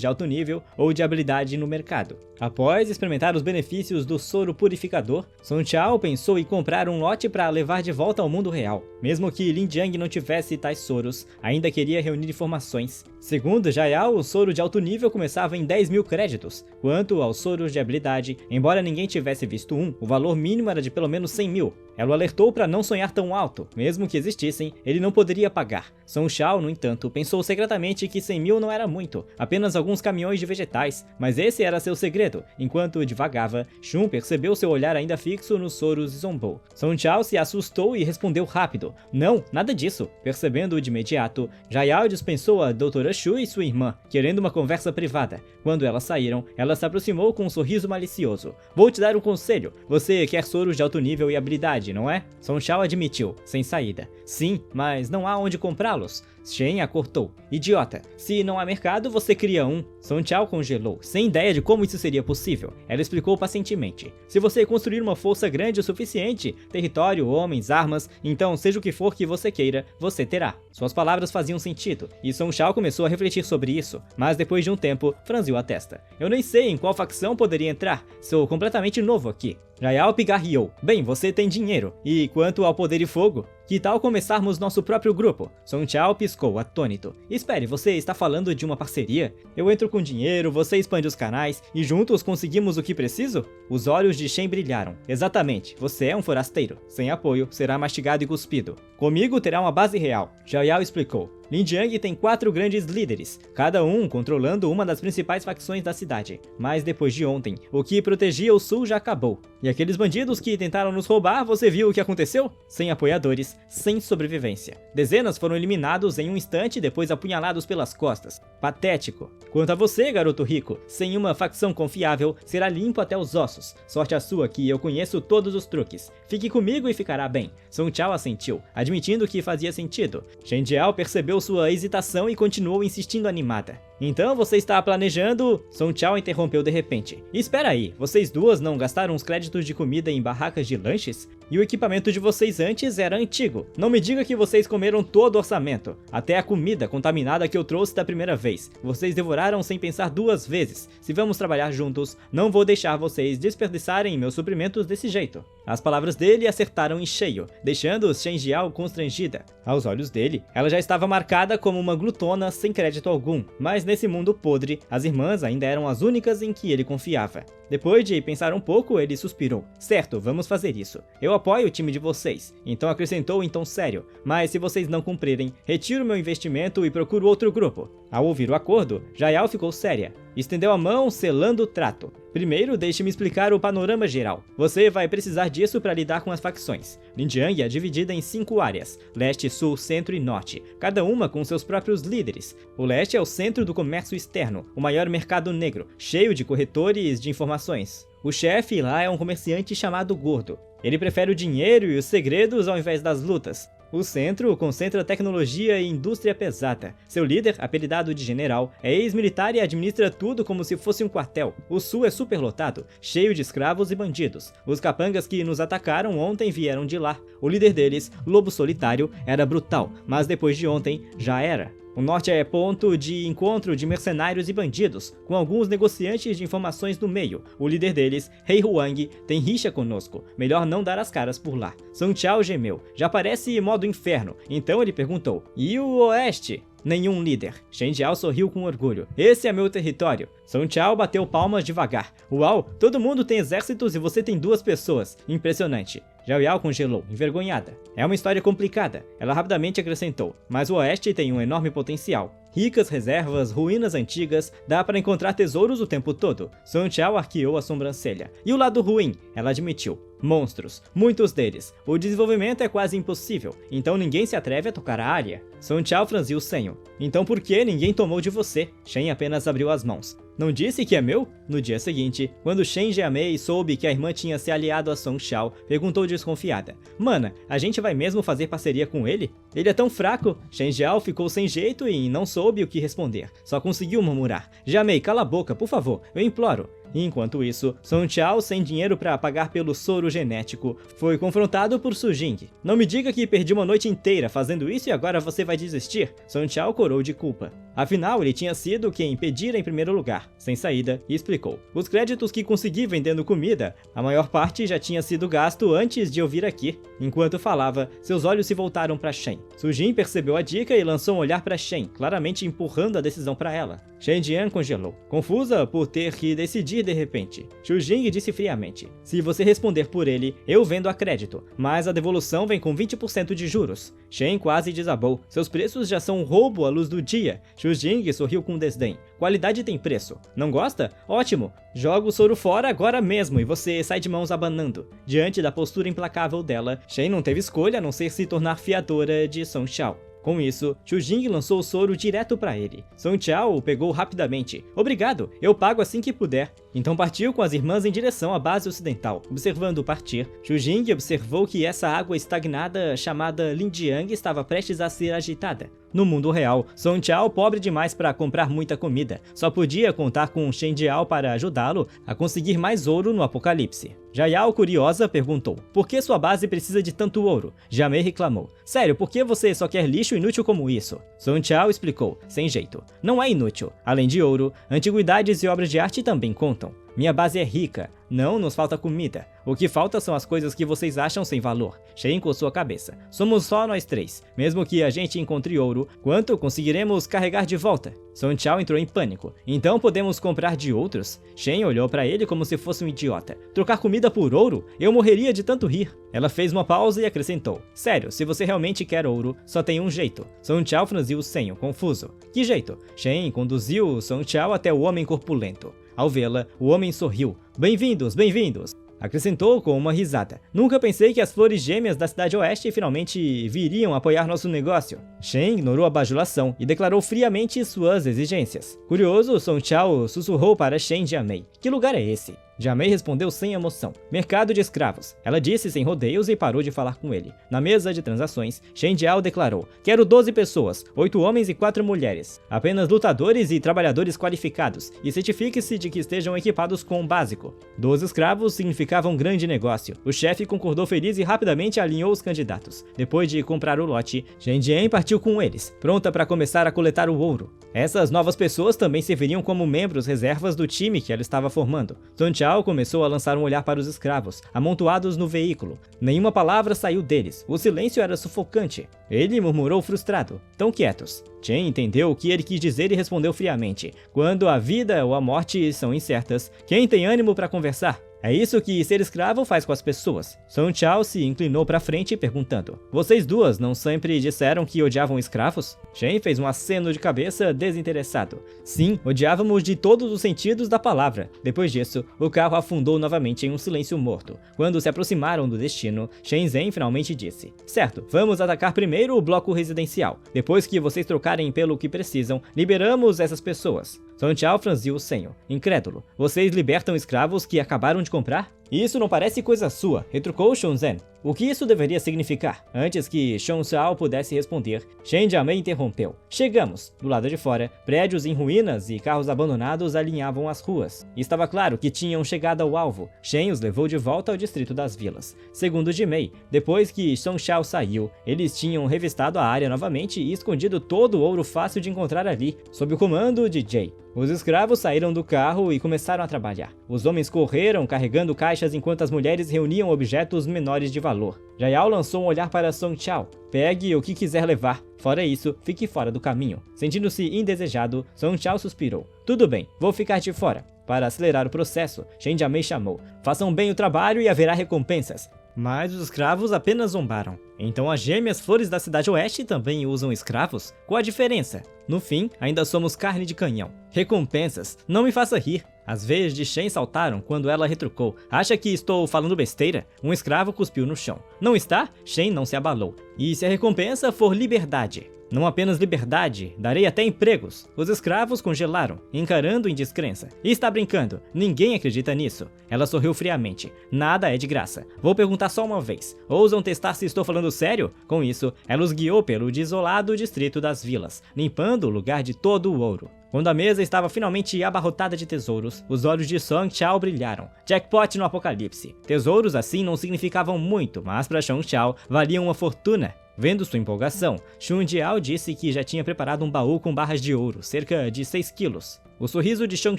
de alto nível ou de habilidade no mercado. Após experimentar os benefícios do soro purificador, Song Chao pensou em comprar um lote para levar de volta ao mundo real. Mesmo que Lin Jiang não tivesse tais soros, ainda queria reunir informações. Segundo Zhao Yao, o soro de alto nível começava em 10.000 créditos. Quanto aos soros de habilidade, embora ninguém tivesse visto um, o valor mínimo era de pelo menos 100.000. Ela o alertou para não sonhar tão alto. Mesmo que existissem, ele não poderia pagar. Song Chao, no entanto, pensou secretamente que 100.000 não era muito, apenas alguns caminhões de vegetais, mas esse era seu segredo. Enquanto divagava, Shun percebeu seu olhar ainda fixo nos soros e zombou. Song Chao se assustou e respondeu rápido. Não, nada disso. Percebendo de imediato, Zhao Yao dispensou a doutora Shu e sua irmã, querendo uma conversa privada. Quando elas saíram, ela se aproximou com um sorriso malicioso. Vou te dar um conselho. Você quer soros de alto nível e habilidade, não é? Song Chao admitiu, sem saída. Sim, mas não há onde comprá-los. Shen a cortou. Idiota, se não há mercado, você cria um. Song Chao congelou, sem ideia de como isso seria possível. Ela explicou pacientemente. Se você construir uma força grande o suficiente, território, homens, armas, então seja o que for que você queira, você terá. Suas palavras faziam sentido, e Song Chao começou a refletir sobre isso, mas depois de um tempo, franziu a testa. Eu nem sei em qual facção poderia entrar, sou completamente novo aqui. Zhao Yao pigarreou. Bem, você tem dinheiro. E quanto ao poder e fogo? Que tal começarmos nosso próprio grupo? Song Chao piscou, atônito. Espere, você está falando de uma parceria? Eu entro com dinheiro, você expande os canais, e juntos conseguimos o que preciso? Os olhos de Shen brilharam. Exatamente, você é um forasteiro. Sem apoio, será mastigado e cuspido. Comigo terá uma base real. Zhao Yao explicou. Lin Jiang tem 4 grandes líderes, cada um controlando uma das principais facções da cidade. Mas depois de ontem, o que protegia o sul já acabou. E aqueles bandidos que tentaram nos roubar, você viu o que aconteceu? Sem apoiadores, sem sobrevivência. Dezenas foram eliminados em um instante, depois apunhalados pelas costas. Patético. Quanto a você, garoto rico, sem uma facção confiável, será limpo até os ossos. Sorte a sua que eu conheço todos os truques. Fique comigo e ficará bem. Song Chao assentiu, admitindo que fazia sentido. Shen Jiao percebeu sua hesitação e continuou insistindo animada. Então você está planejando... Song Chao interrompeu de repente. Espera aí, vocês duas não gastaram os créditos de comida em barracas de lanches? E o equipamento de vocês antes era antigo. Não me diga que vocês comeram todo o orçamento. Até a comida contaminada que eu trouxe da primeira vez. Vocês devoraram sem pensar 2 vezes. Se vamos trabalhar juntos, não vou deixar vocês desperdiçarem meus suprimentos desse jeito. As palavras dele acertaram em cheio, deixando Shen Jiao constrangida. Aos olhos dele, ela já estava marcada como uma glutona sem crédito algum, mas nesse mundo podre, as irmãs ainda eram as únicas em que ele confiava. Depois de pensar um pouco, ele suspirou. Certo, vamos fazer isso. Eu apoio o time de vocês. Então acrescentou em tom sério. Mas se vocês não cumprirem, retiro meu investimento e procuro outro grupo. Ao ouvir o acordo, Zhao Yao ficou séria. estendeu a mão, selando o trato. Primeiro, deixe-me explicar o panorama geral. Você vai precisar disso para lidar com as facções. Lijiang é dividida em 5 áreas: leste, sul, centro e norte, cada uma com seus próprios líderes. O leste é o centro do comércio externo, o maior mercado negro, cheio de corretores de informações. O chefe lá é um comerciante chamado Gordo. Ele prefere o dinheiro e os segredos ao invés das lutas. O centro concentra tecnologia e indústria pesada. Seu líder, apelidado de general, é ex-militar e administra tudo como se fosse um quartel. O sul é superlotado, cheio de escravos e bandidos. Os capangas que nos atacaram ontem vieram de lá. O líder deles, Lobo Solitário, era brutal, mas depois de ontem, já era. O norte é ponto de encontro de mercenários e bandidos, com alguns negociantes de informações no meio. O líder deles, Rei Huang, tem rixa conosco. Melhor não dar as caras por lá. Song Chao gemeu. Já parece modo inferno. Então ele perguntou: e o oeste? Nenhum líder. Shen Jiao sorriu com orgulho. Esse é meu território. Song Chao bateu palmas devagar. Uau, todo mundo tem exércitos e você tem 2 pessoas. Impressionante. Zhao Yao congelou, envergonhada. É uma história complicada. Ela rapidamente acrescentou. Mas o oeste tem um enorme potencial. Ricas reservas, ruínas antigas, dá para encontrar tesouros o tempo todo. Song Chao arqueou a sobrancelha. E o lado ruim? Ela admitiu. Monstros, muitos deles. O desenvolvimento é quase impossível, então ninguém se atreve a tocar a área. Song Chao franziu o senho. Então por que ninguém tomou de você? Shen apenas abriu as mãos. Não disse que é meu? No dia seguinte, quando Shen Jiamei soube que a irmã tinha se aliado a Song Chao, perguntou desconfiada: Mana, a gente vai mesmo fazer parceria com ele? Ele é tão fraco? Shen Jiao ficou sem jeito e não soube o que responder. Só conseguiu murmurar: Jiamei, cala a boca, por favor, eu imploro. Enquanto isso, Song Chao, sem dinheiro para pagar pelo soro genético, foi confrontado por Su Jing. Não me diga que perdi uma noite inteira fazendo isso e agora você vai desistir. Song Chao corou de culpa. Afinal, ele tinha sido quem pedira em primeiro lugar, sem saída, e explicou. Os créditos que consegui vendendo comida, a maior parte já tinha sido gasto antes de eu vir aqui. Enquanto falava, seus olhos se voltaram para Shen. Su Jing percebeu a dica e lançou um olhar para Shen, claramente empurrando a decisão para ela. Shen Jian congelou, confusa por ter que decidir de repente. Su Jing disse friamente: se você responder por ele, eu vendo a crédito, mas a devolução vem com 20% de juros. Shen quase desabou. Seus preços já são um roubo à luz do dia. Su Jing sorriu com desdém. Qualidade tem preço. Não gosta? Ótimo! Joga o soro fora agora mesmo e você sai de mãos abanando. Diante da postura implacável dela, Shen não teve escolha a não ser se tornar fiadora de Song Chao. Com isso, Su Jing lançou o soro direto para ele. Song Chao o pegou rapidamente. Obrigado, eu pago assim que puder. Então partiu com as irmãs em direção à base ocidental. Observando partir, Su Jing observou que essa água estagnada chamada Lijiang estava prestes a ser agitada. No mundo real, Song Chao, pobre demais para comprar muita comida, só podia contar com Shen Jiao para ajudá-lo a conseguir mais ouro no apocalipse. Zhao Yao, curiosa, perguntou: por que sua base precisa de tanto ouro? Jiamei reclamou: sério, por que você só quer lixo inútil como isso? Song Chao explicou, sem jeito: não é inútil. Além de ouro, antiguidades e obras de arte também contam. Minha base é rica, não nos falta comida. O que falta são as coisas que vocês acham sem valor. Shen coçou a cabeça. Somos só nós 3. Mesmo que a gente encontre ouro, quanto conseguiremos carregar de volta? Song Chao entrou em pânico. Então podemos comprar de outros? Shen olhou para ele como se fosse um idiota. Trocar comida por ouro? Eu morreria de tanto rir. Ela fez uma pausa e acrescentou: sério, se você realmente quer ouro, só tem um jeito. Song Chao franziu o senho, confuso. Que jeito? Shen conduziu Song Chao até o homem corpulento. Ao vê-la, o homem sorriu. Bem-vindos, bem-vindos! Acrescentou com uma risada. Nunca pensei que as flores gêmeas da cidade oeste finalmente viriam apoiar nosso negócio. Shen ignorou a bajulação e declarou friamente suas exigências. Curioso, Song Chao sussurrou para Shen Jiamei: que lugar é esse? Jiamei respondeu sem emoção: mercado de escravos. Ela disse sem rodeios e parou de falar com ele. Na mesa de transações, Shen Jiao declarou: quero 12 pessoas, 8 homens e 4 mulheres. Apenas lutadores e trabalhadores qualificados, e certifique-se de que estejam equipados com o básico. 12 escravos significava um grande negócio. O chefe concordou feliz e rapidamente alinhou os candidatos. Depois de comprar o lote, Shen Jian partiu com eles, pronta para começar a coletar o ouro. Essas novas pessoas também serviriam como membros reservas do time que ela estava formando. Song Chao começou a lançar um olhar para os escravos, amontoados no veículo. Nenhuma palavra saiu deles. O silêncio era sufocante. Ele murmurou frustrado: tão quietos. Chen entendeu o que ele quis dizer e respondeu friamente: quando a vida ou a morte são incertas, quem tem ânimo para conversar? É isso que ser escravo faz com as pessoas. Song Chao se inclinou para frente perguntando: vocês duas não sempre disseram que odiavam escravos? Shen fez um aceno de cabeça desinteressado. Sim, odiávamos de todos os sentidos da palavra. Depois disso, o carro afundou novamente em um silêncio morto. Quando se aproximaram do destino, Shen Zhen finalmente disse: certo, vamos atacar primeiro o bloco residencial. Depois que vocês trocarem pelo que precisam, liberamos essas pessoas. Song Chao franziu o senho, incrédulo. Vocês libertam escravos que acabaram de comprar? Isso não parece coisa sua, retrucou Shun Zhen. O que isso deveria significar? Antes que Shun Xiao pudesse responder, Shen Jiamei interrompeu. Chegamos. Do lado de fora, prédios em ruínas e carros abandonados alinhavam as ruas. Estava claro que tinham chegado ao alvo. Shen os levou de volta ao distrito das vilas. Segundo Jimei, depois que Song Xiao saiu, eles tinham revistado a área novamente e escondido todo o ouro fácil de encontrar ali, sob o comando de Jay. Os escravos saíram do carro e começaram a trabalhar. Os homens correram carregando caixas enquanto as mulheres reuniam objetos menores de valor. Jayao lançou um olhar para Song Chao. Pegue o que quiser levar. Fora isso, fique fora do caminho. Sentindo-se indesejado, Song Chao suspirou. Tudo bem, vou ficar de fora. Para acelerar o processo, Shen Jiamei chamou. Façam bem o trabalho e haverá recompensas. Mas os escravos apenas zombaram. Então as gêmeas flores da cidade oeste também usam escravos? Qual a diferença? No fim, ainda somos carne de canhão. Recompensas? Não me faça rir. As veias de Shen saltaram quando ela retrucou. Acha que estou falando besteira? Um escravo cuspiu no chão. Não está? Shen não se abalou. E se a recompensa for liberdade? Não apenas liberdade, darei até empregos. Os escravos congelaram, encarando em descrença. E está brincando, ninguém acredita nisso. Ela sorriu friamente. Nada é de graça. Vou perguntar só uma vez. Ousam testar se estou falando sério? Com isso, ela os guiou pelo desolado distrito das vilas, limpando o lugar de todo o ouro. Quando a mesa estava finalmente abarrotada de tesouros, os olhos de Song Chao brilharam. Jackpot no apocalipse. Tesouros assim não significavam muito, mas para Song Chao valiam uma fortuna. Vendo sua empolgação, Shun Jiao disse que já tinha preparado um baú com barras de ouro, cerca de 6 quilos. O sorriso de Song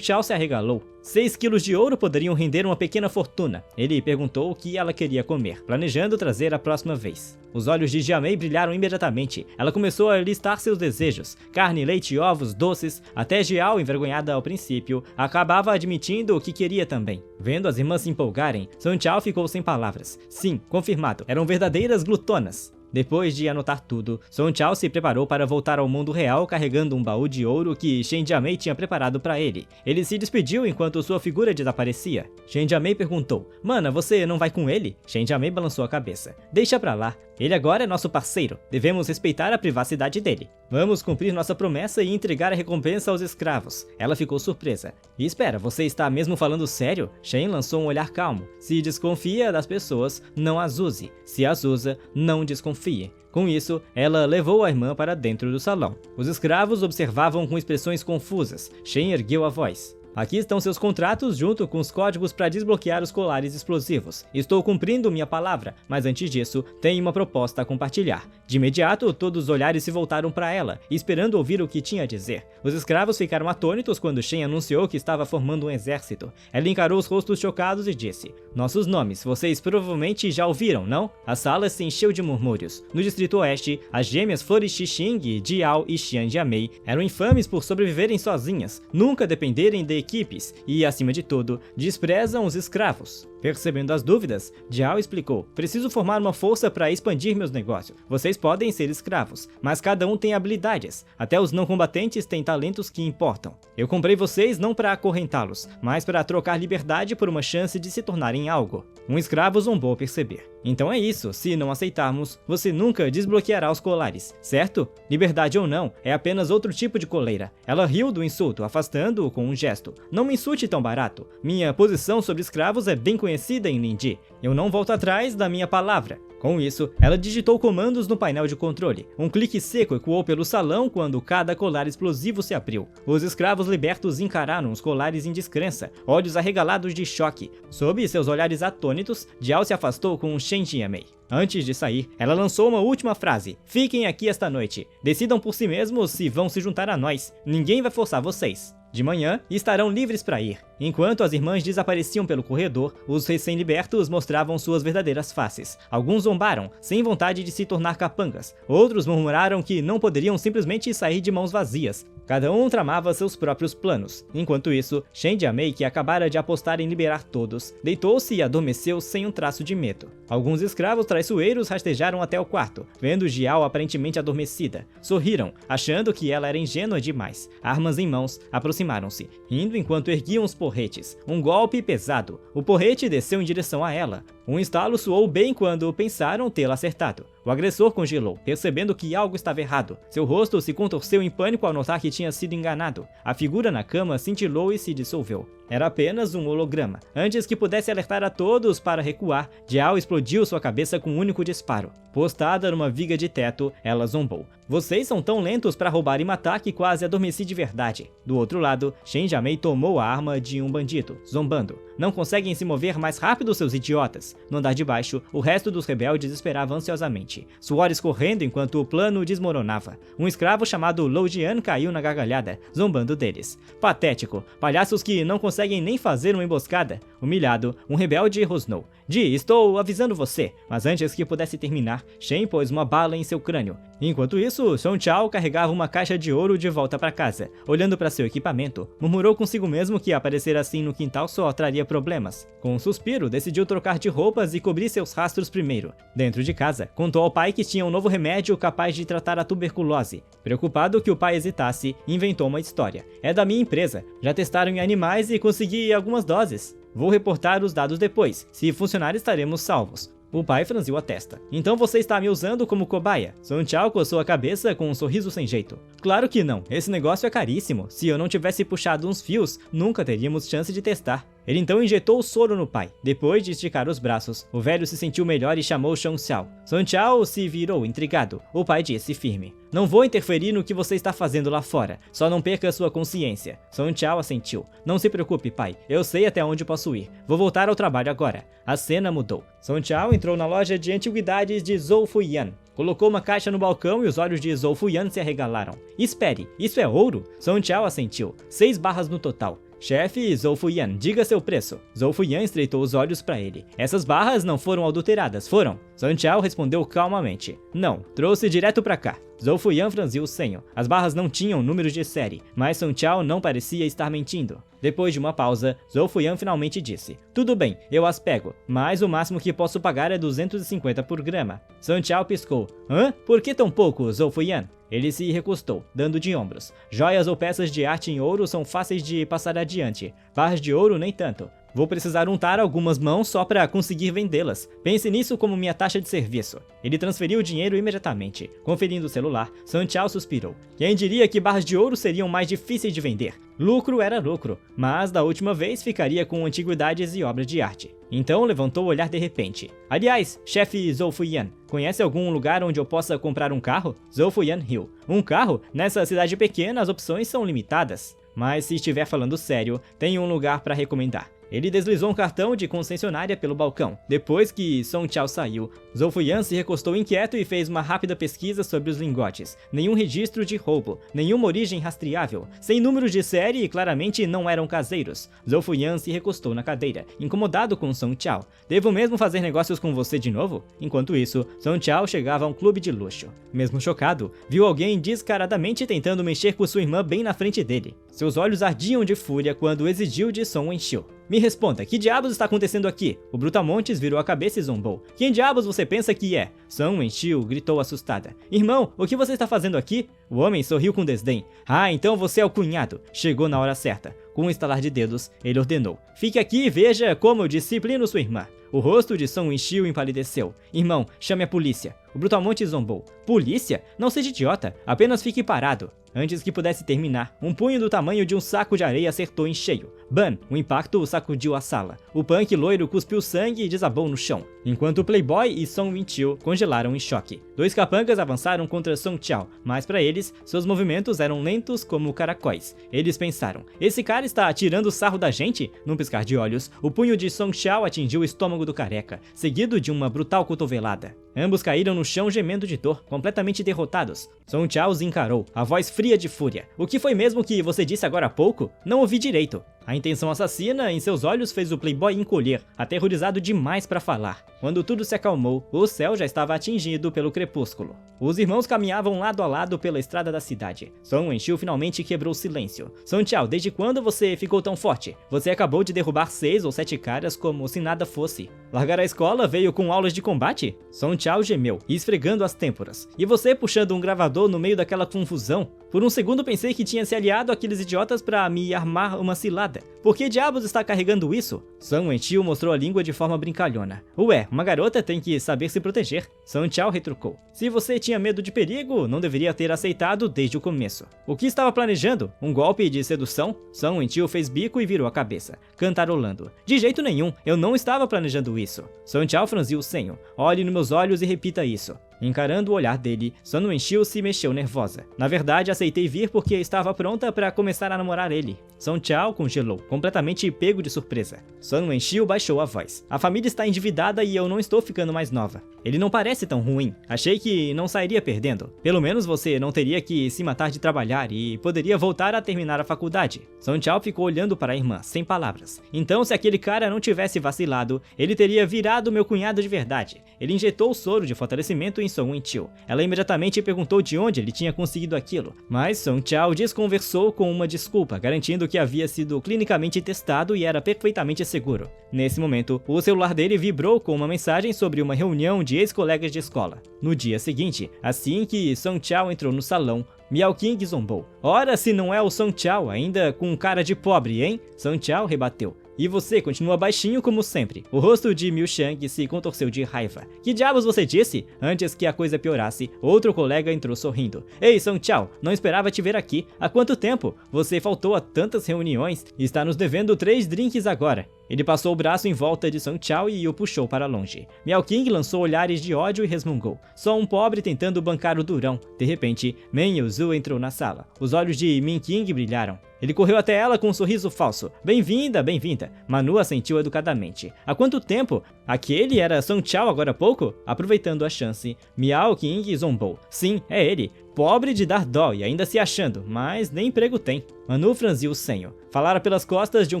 Chao se arregalou. 6 quilos de ouro poderiam render uma pequena fortuna. Ele perguntou o que ela queria comer, planejando trazer a próxima vez. Os olhos de Jiamei brilharam imediatamente. Ela começou a listar seus desejos. Carne, leite, ovos, doces. Até Jiao, envergonhada ao princípio, acabava admitindo o que queria também. Vendo as irmãs se empolgarem, Song Chao ficou sem palavras. Sim, confirmado, eram verdadeiras glutonas. Depois de anotar tudo, Song Chao se preparou para voltar ao mundo real carregando um baú de ouro que Shen Jiamei tinha preparado para ele. Ele se despediu enquanto sua figura desaparecia. Shen Jiamei perguntou: Mana, você não vai com ele? Shen Jiamei balançou a cabeça. Deixa pra lá. Ele agora é nosso parceiro. Devemos respeitar a privacidade dele. Vamos cumprir nossa promessa e entregar a recompensa aos escravos. Ela ficou surpresa. E espera, você está mesmo falando sério? Shen lançou um olhar calmo. Se desconfia das pessoas, não as use. Se as usa, não desconfie. Com isso, ela levou a irmã para dentro do salão. Os escravos observavam com expressões confusas. Shen ergueu a voz. Aqui estão seus contratos junto com os códigos para desbloquear os colares explosivos. Estou cumprindo minha palavra, mas antes disso, tenho uma proposta a compartilhar. De imediato, todos os olhares se voltaram para ela, esperando ouvir o que tinha a dizer. Os escravos ficaram atônitos quando Shen anunciou que estava formando um exército. Ela encarou os rostos chocados e disse: Nossos nomes, vocês provavelmente já ouviram, não? A sala se encheu de murmúrios. No distrito oeste, as gêmeas Flores Xixing, Jiao e Xian Jiamei eram infames por sobreviverem sozinhas, nunca dependerem de equipes e, acima de tudo, desprezam os escravos. Percebendo as dúvidas, Jiao explicou: Preciso formar uma força para expandir meus negócios. Vocês podem ser escravos, mas cada um tem habilidades. Até os não combatentes têm talentos que importam. Eu comprei vocês não para acorrentá-los, mas para trocar liberdade por uma chance de se tornarem algo. Um escravo zombou ao perceber. Então é isso, se não aceitarmos, você nunca desbloqueará os colares, certo? Liberdade ou não, é apenas outro tipo de coleira. Ela riu do insulto, afastando-o com um gesto. Não me insulte tão barato. Minha posição sobre escravos é bem conhecida em Lindi. Eu não volto atrás da minha palavra. Com isso, ela digitou comandos no painel de controle. Um clique seco ecoou pelo salão quando cada colar explosivo se abriu. Os escravos libertos encararam os colares em descrença, olhos arregalados de choque. Sob seus olhares atônitos, Jiao se afastou com Shen Jiamei. Antes de sair, ela lançou uma última frase: Fiquem aqui esta noite. Decidam por si mesmos se vão se juntar a nós. Ninguém vai forçar vocês. De manhã, estarão livres para ir. Enquanto as irmãs desapareciam pelo corredor, os recém-libertos mostravam suas verdadeiras faces. Alguns zombaram, sem vontade de se tornar capangas. Outros murmuraram que não poderiam simplesmente sair de mãos vazias. Cada um tramava seus próprios planos. Enquanto isso, Shen Jiamei, que acabara de apostar em liberar todos, deitou-se e adormeceu sem um traço de medo. Alguns escravos traiçoeiros rastejaram até o quarto, vendo Jiao aparentemente adormecida. Sorriram, achando que ela era ingênua demais. Armas em mãos, aproximaram-se, rindo enquanto erguiam os porretes. Um golpe pesado. O porrete desceu em direção a ela. Um estalo soou bem quando pensaram tê-la acertado. O agressor congelou, percebendo que algo estava errado. Seu rosto se contorceu em pânico ao notar que tinha sido enganado. A figura na cama cintilou e se dissolveu. Era apenas um holograma. Antes que pudesse alertar a todos para recuar, Jiao explodiu sua cabeça com um único disparo. Postada numa viga de teto, ela zombou. Vocês são tão lentos para roubar e matar que quase adormeci de verdade. Do outro lado, Shen Jiamei tomou a arma de um bandido, zombando. Não conseguem se mover mais rápido, seus idiotas. No andar de baixo, o resto dos rebeldes esperava ansiosamente, suores correndo enquanto o plano desmoronava. Um escravo chamado Lou Jian caiu na gargalhada, zombando deles. Patético, palhaços que não conseguem nem fazer uma emboscada. Humilhado, um rebelde rosnou. Ji, estou avisando você. Mas antes que pudesse terminar, Shen pôs uma bala em seu crânio. Enquanto isso, Song Chao carregava uma caixa de ouro de volta para casa. Olhando para seu equipamento, murmurou consigo mesmo que aparecer assim no quintal só traria problemas. Com um suspiro, decidiu trocar de roupas e cobrir seus rastros primeiro. Dentro de casa, contou ao pai que tinha um novo remédio capaz de tratar a tuberculose. Preocupado que o pai hesitasse, inventou uma história. É da minha empresa. Já testaram em animais e consegui algumas doses. Vou reportar os dados depois. Se funcionar, estaremos salvos. O pai franziu a testa. Então você está me usando como cobaia? Song Chao coçou a cabeça com um sorriso sem jeito. Claro que não. Esse negócio é caríssimo. Se eu não tivesse puxado uns fios, nunca teríamos chance de testar. Ele então injetou o soro no pai. Depois de esticar os braços, o velho se sentiu melhor e chamou Song Chao. Song Chao se virou intrigado. O pai disse firme. Não vou interferir no que você está fazendo lá fora. Só não perca sua consciência. Song Chao assentiu. Não se preocupe, pai. Eu sei até onde posso ir. Vou voltar ao trabalho agora. A cena mudou. Song Chao entrou na loja de antiguidades de Zhou Fuyan. Colocou uma caixa no balcão e os olhos de Zhou Fuyan se arregalaram. Espere, isso é ouro? Song Chao assentiu. 6 barras no total. Chefe Zhou Fuyan, diga seu preço. Zhou Fuyan estreitou os olhos para ele. Essas barras não foram adulteradas, foram? Song Chao respondeu calmamente. Não, trouxe direto para cá. Zhou Fuyan franziu o senho. As barras não tinham números de série, mas Song Chao não parecia estar mentindo. Depois de uma pausa, Zhou Fuyan finalmente disse. Tudo bem, eu as pego, mas o máximo que posso pagar é 250 por grama. Song Chao piscou. Hã? Por que tão pouco, Zhou Fuyan? Ele se recostou, dando de ombros. Joias ou peças de arte em ouro são fáceis de passar adiante. Barras de ouro nem tanto. Vou precisar untar algumas mãos só para conseguir vendê-las. Pense nisso como minha taxa de serviço. Ele transferiu o dinheiro imediatamente. Conferindo o celular, Song Chao suspirou. Quem diria que barras de ouro seriam mais difíceis de vender? Lucro era lucro, mas da última vez ficaria com antiguidades e obras de arte. Então levantou o olhar de repente. Aliás, chefe Zhou Fuyan, conhece algum lugar onde eu possa comprar um carro? Zhou Fuyan riu. Um carro? Nessa cidade pequena as opções são limitadas. Mas se estiver falando sério, tenho um lugar para recomendar. Ele deslizou um cartão de concessionária pelo balcão. Depois que Song Chao saiu, Zhou Fuyan se recostou inquieto e fez uma rápida pesquisa sobre os lingotes. Nenhum registro de roubo, nenhuma origem rastreável, sem números de série e claramente não eram caseiros. Zhou Fuyan se recostou na cadeira, incomodado com Song Chao. Devo mesmo fazer negócios com você de novo? Enquanto isso, Song Chao chegava a um clube de luxo. Mesmo chocado, viu alguém descaradamente tentando mexer com sua irmã bem na frente dele. Seus olhos ardiam de fúria quando exigiu de Song Wenxiu. Me responda, que diabos está acontecendo aqui? O Brutamontes virou a cabeça e zombou. Quem diabos você pensa que é? Song Wenxiu gritou assustada. Irmão, o que você está fazendo aqui? O homem sorriu com desdém. Ah, então você é o cunhado. Chegou na hora certa. Com um estalar de dedos, ele ordenou. Fique aqui e veja como eu disciplino sua irmã. O rosto de Song Wenxiu empalideceu. Irmão, chame a polícia. O Brutamontes zombou. Polícia? Não seja idiota, apenas fique parado. Antes que pudesse terminar, um punho do tamanho de um saco de areia acertou em cheio. Bam! O impacto sacudiu a sala. O punk loiro cuspiu sangue e desabou no chão, enquanto o Playboy e Song Wenxiu congelaram em choque. 2 capangas avançaram contra Song Chao, mas para eles, seus movimentos eram lentos como caracóis. Eles pensaram, esse cara está atirando sarro da gente? Num piscar de olhos, o punho de Song Chao atingiu o estômago do careca, seguido de uma brutal cotovelada. Ambos caíram no no chão gemendo de dor, completamente derrotados. Song Chao os encarou, a voz fria de fúria. O que foi mesmo que você disse agora há pouco? Não ouvi direito. A intenção assassina em seus olhos fez o playboy encolher, aterrorizado demais para falar. Quando tudo se acalmou, o céu já estava atingido pelo crepúsculo. Os irmãos caminhavam lado a lado pela estrada da cidade. Song Wenxiu finalmente quebrou o silêncio. Song Chao, desde quando você ficou tão forte? Você acabou de derrubar 6 ou 7 caras como se nada fosse. Largar a escola veio com aulas de combate? Song Chao gemeu, esfregando as têmporas. E você puxando um gravador no meio daquela confusão? Por um segundo pensei que tinha se aliado àqueles idiotas para me armar uma cilada. Por que diabos está carregando isso? Song Wenxiu mostrou a língua de forma brincalhona. Ué, uma garota tem que saber se proteger. Song Chao retrucou. Se você tinha medo de perigo, não deveria ter aceitado desde o começo. O que estava planejando? Um golpe de sedução? Song Wenxiu fez bico e virou a cabeça, cantarolando. De jeito nenhum, eu não estava planejando isso. Song Chao franziu o senho. Olhe nos meus olhos e repita isso. Encarando o olhar dele, Song Wenxiu se mexeu nervosa. Na verdade, aceitei vir porque estava pronta para começar a namorar ele. Song Chao congelou, completamente pego de surpresa. Song Wenxiu baixou a voz. A família está endividada e eu não estou ficando mais nova. Ele não parece tão ruim. Achei que não sairia perdendo. Pelo menos você não teria que se matar de trabalhar e poderia voltar a terminar a faculdade. Song Chao ficou olhando para a irmã, sem palavras. Então, se aquele cara não tivesse vacilado, ele teria virado meu cunhado de verdade. Ele injetou o soro de fortalecimento em Song Wenxiu. Ela imediatamente perguntou de onde ele tinha conseguido aquilo, mas Song Chao desconversou com uma desculpa, garantindo que havia sido clinicamente testado e era perfeitamente seguro. Nesse momento, o celular dele vibrou com uma mensagem sobre uma reunião de ex-colegas de escola. No dia seguinte, assim que Song Chao entrou no salão, Miao Qing zombou. Ora, se não é o Song Chao, ainda com cara de pobre, hein? Song Chao rebateu. E você continua baixinho como sempre. O rosto de Miu Shang se contorceu de raiva. Que diabos você disse? Antes que a coisa piorasse, outro colega entrou sorrindo. Ei, Song Chao, não esperava te ver aqui. Há quanto tempo? Você faltou a tantas reuniões e está nos devendo 3 drinks agora. Ele passou o braço em volta de Song Chao e o puxou para longe. Miao Qing lançou olhares de ódio e resmungou. Só um pobre tentando bancar o durão. De repente, Men Yuzu entrou na sala. Os olhos de Min Qing brilharam. Ele correu até ela com um sorriso falso. Bem-vinda, bem-vinda. Manu assentiu educadamente. Há quanto tempo? Aquele era Song Chao agora há pouco? Aproveitando a chance, Miao Qing zombou. Sim, é ele. Pobre de dar dó e ainda se achando, mas nem emprego tem. Manu franziu o senho. Falar pelas costas de um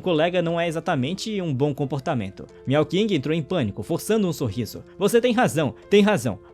colega não é exatamente um bom comportamento. Miao Qing entrou em pânico, forçando um sorriso. Você tem razão,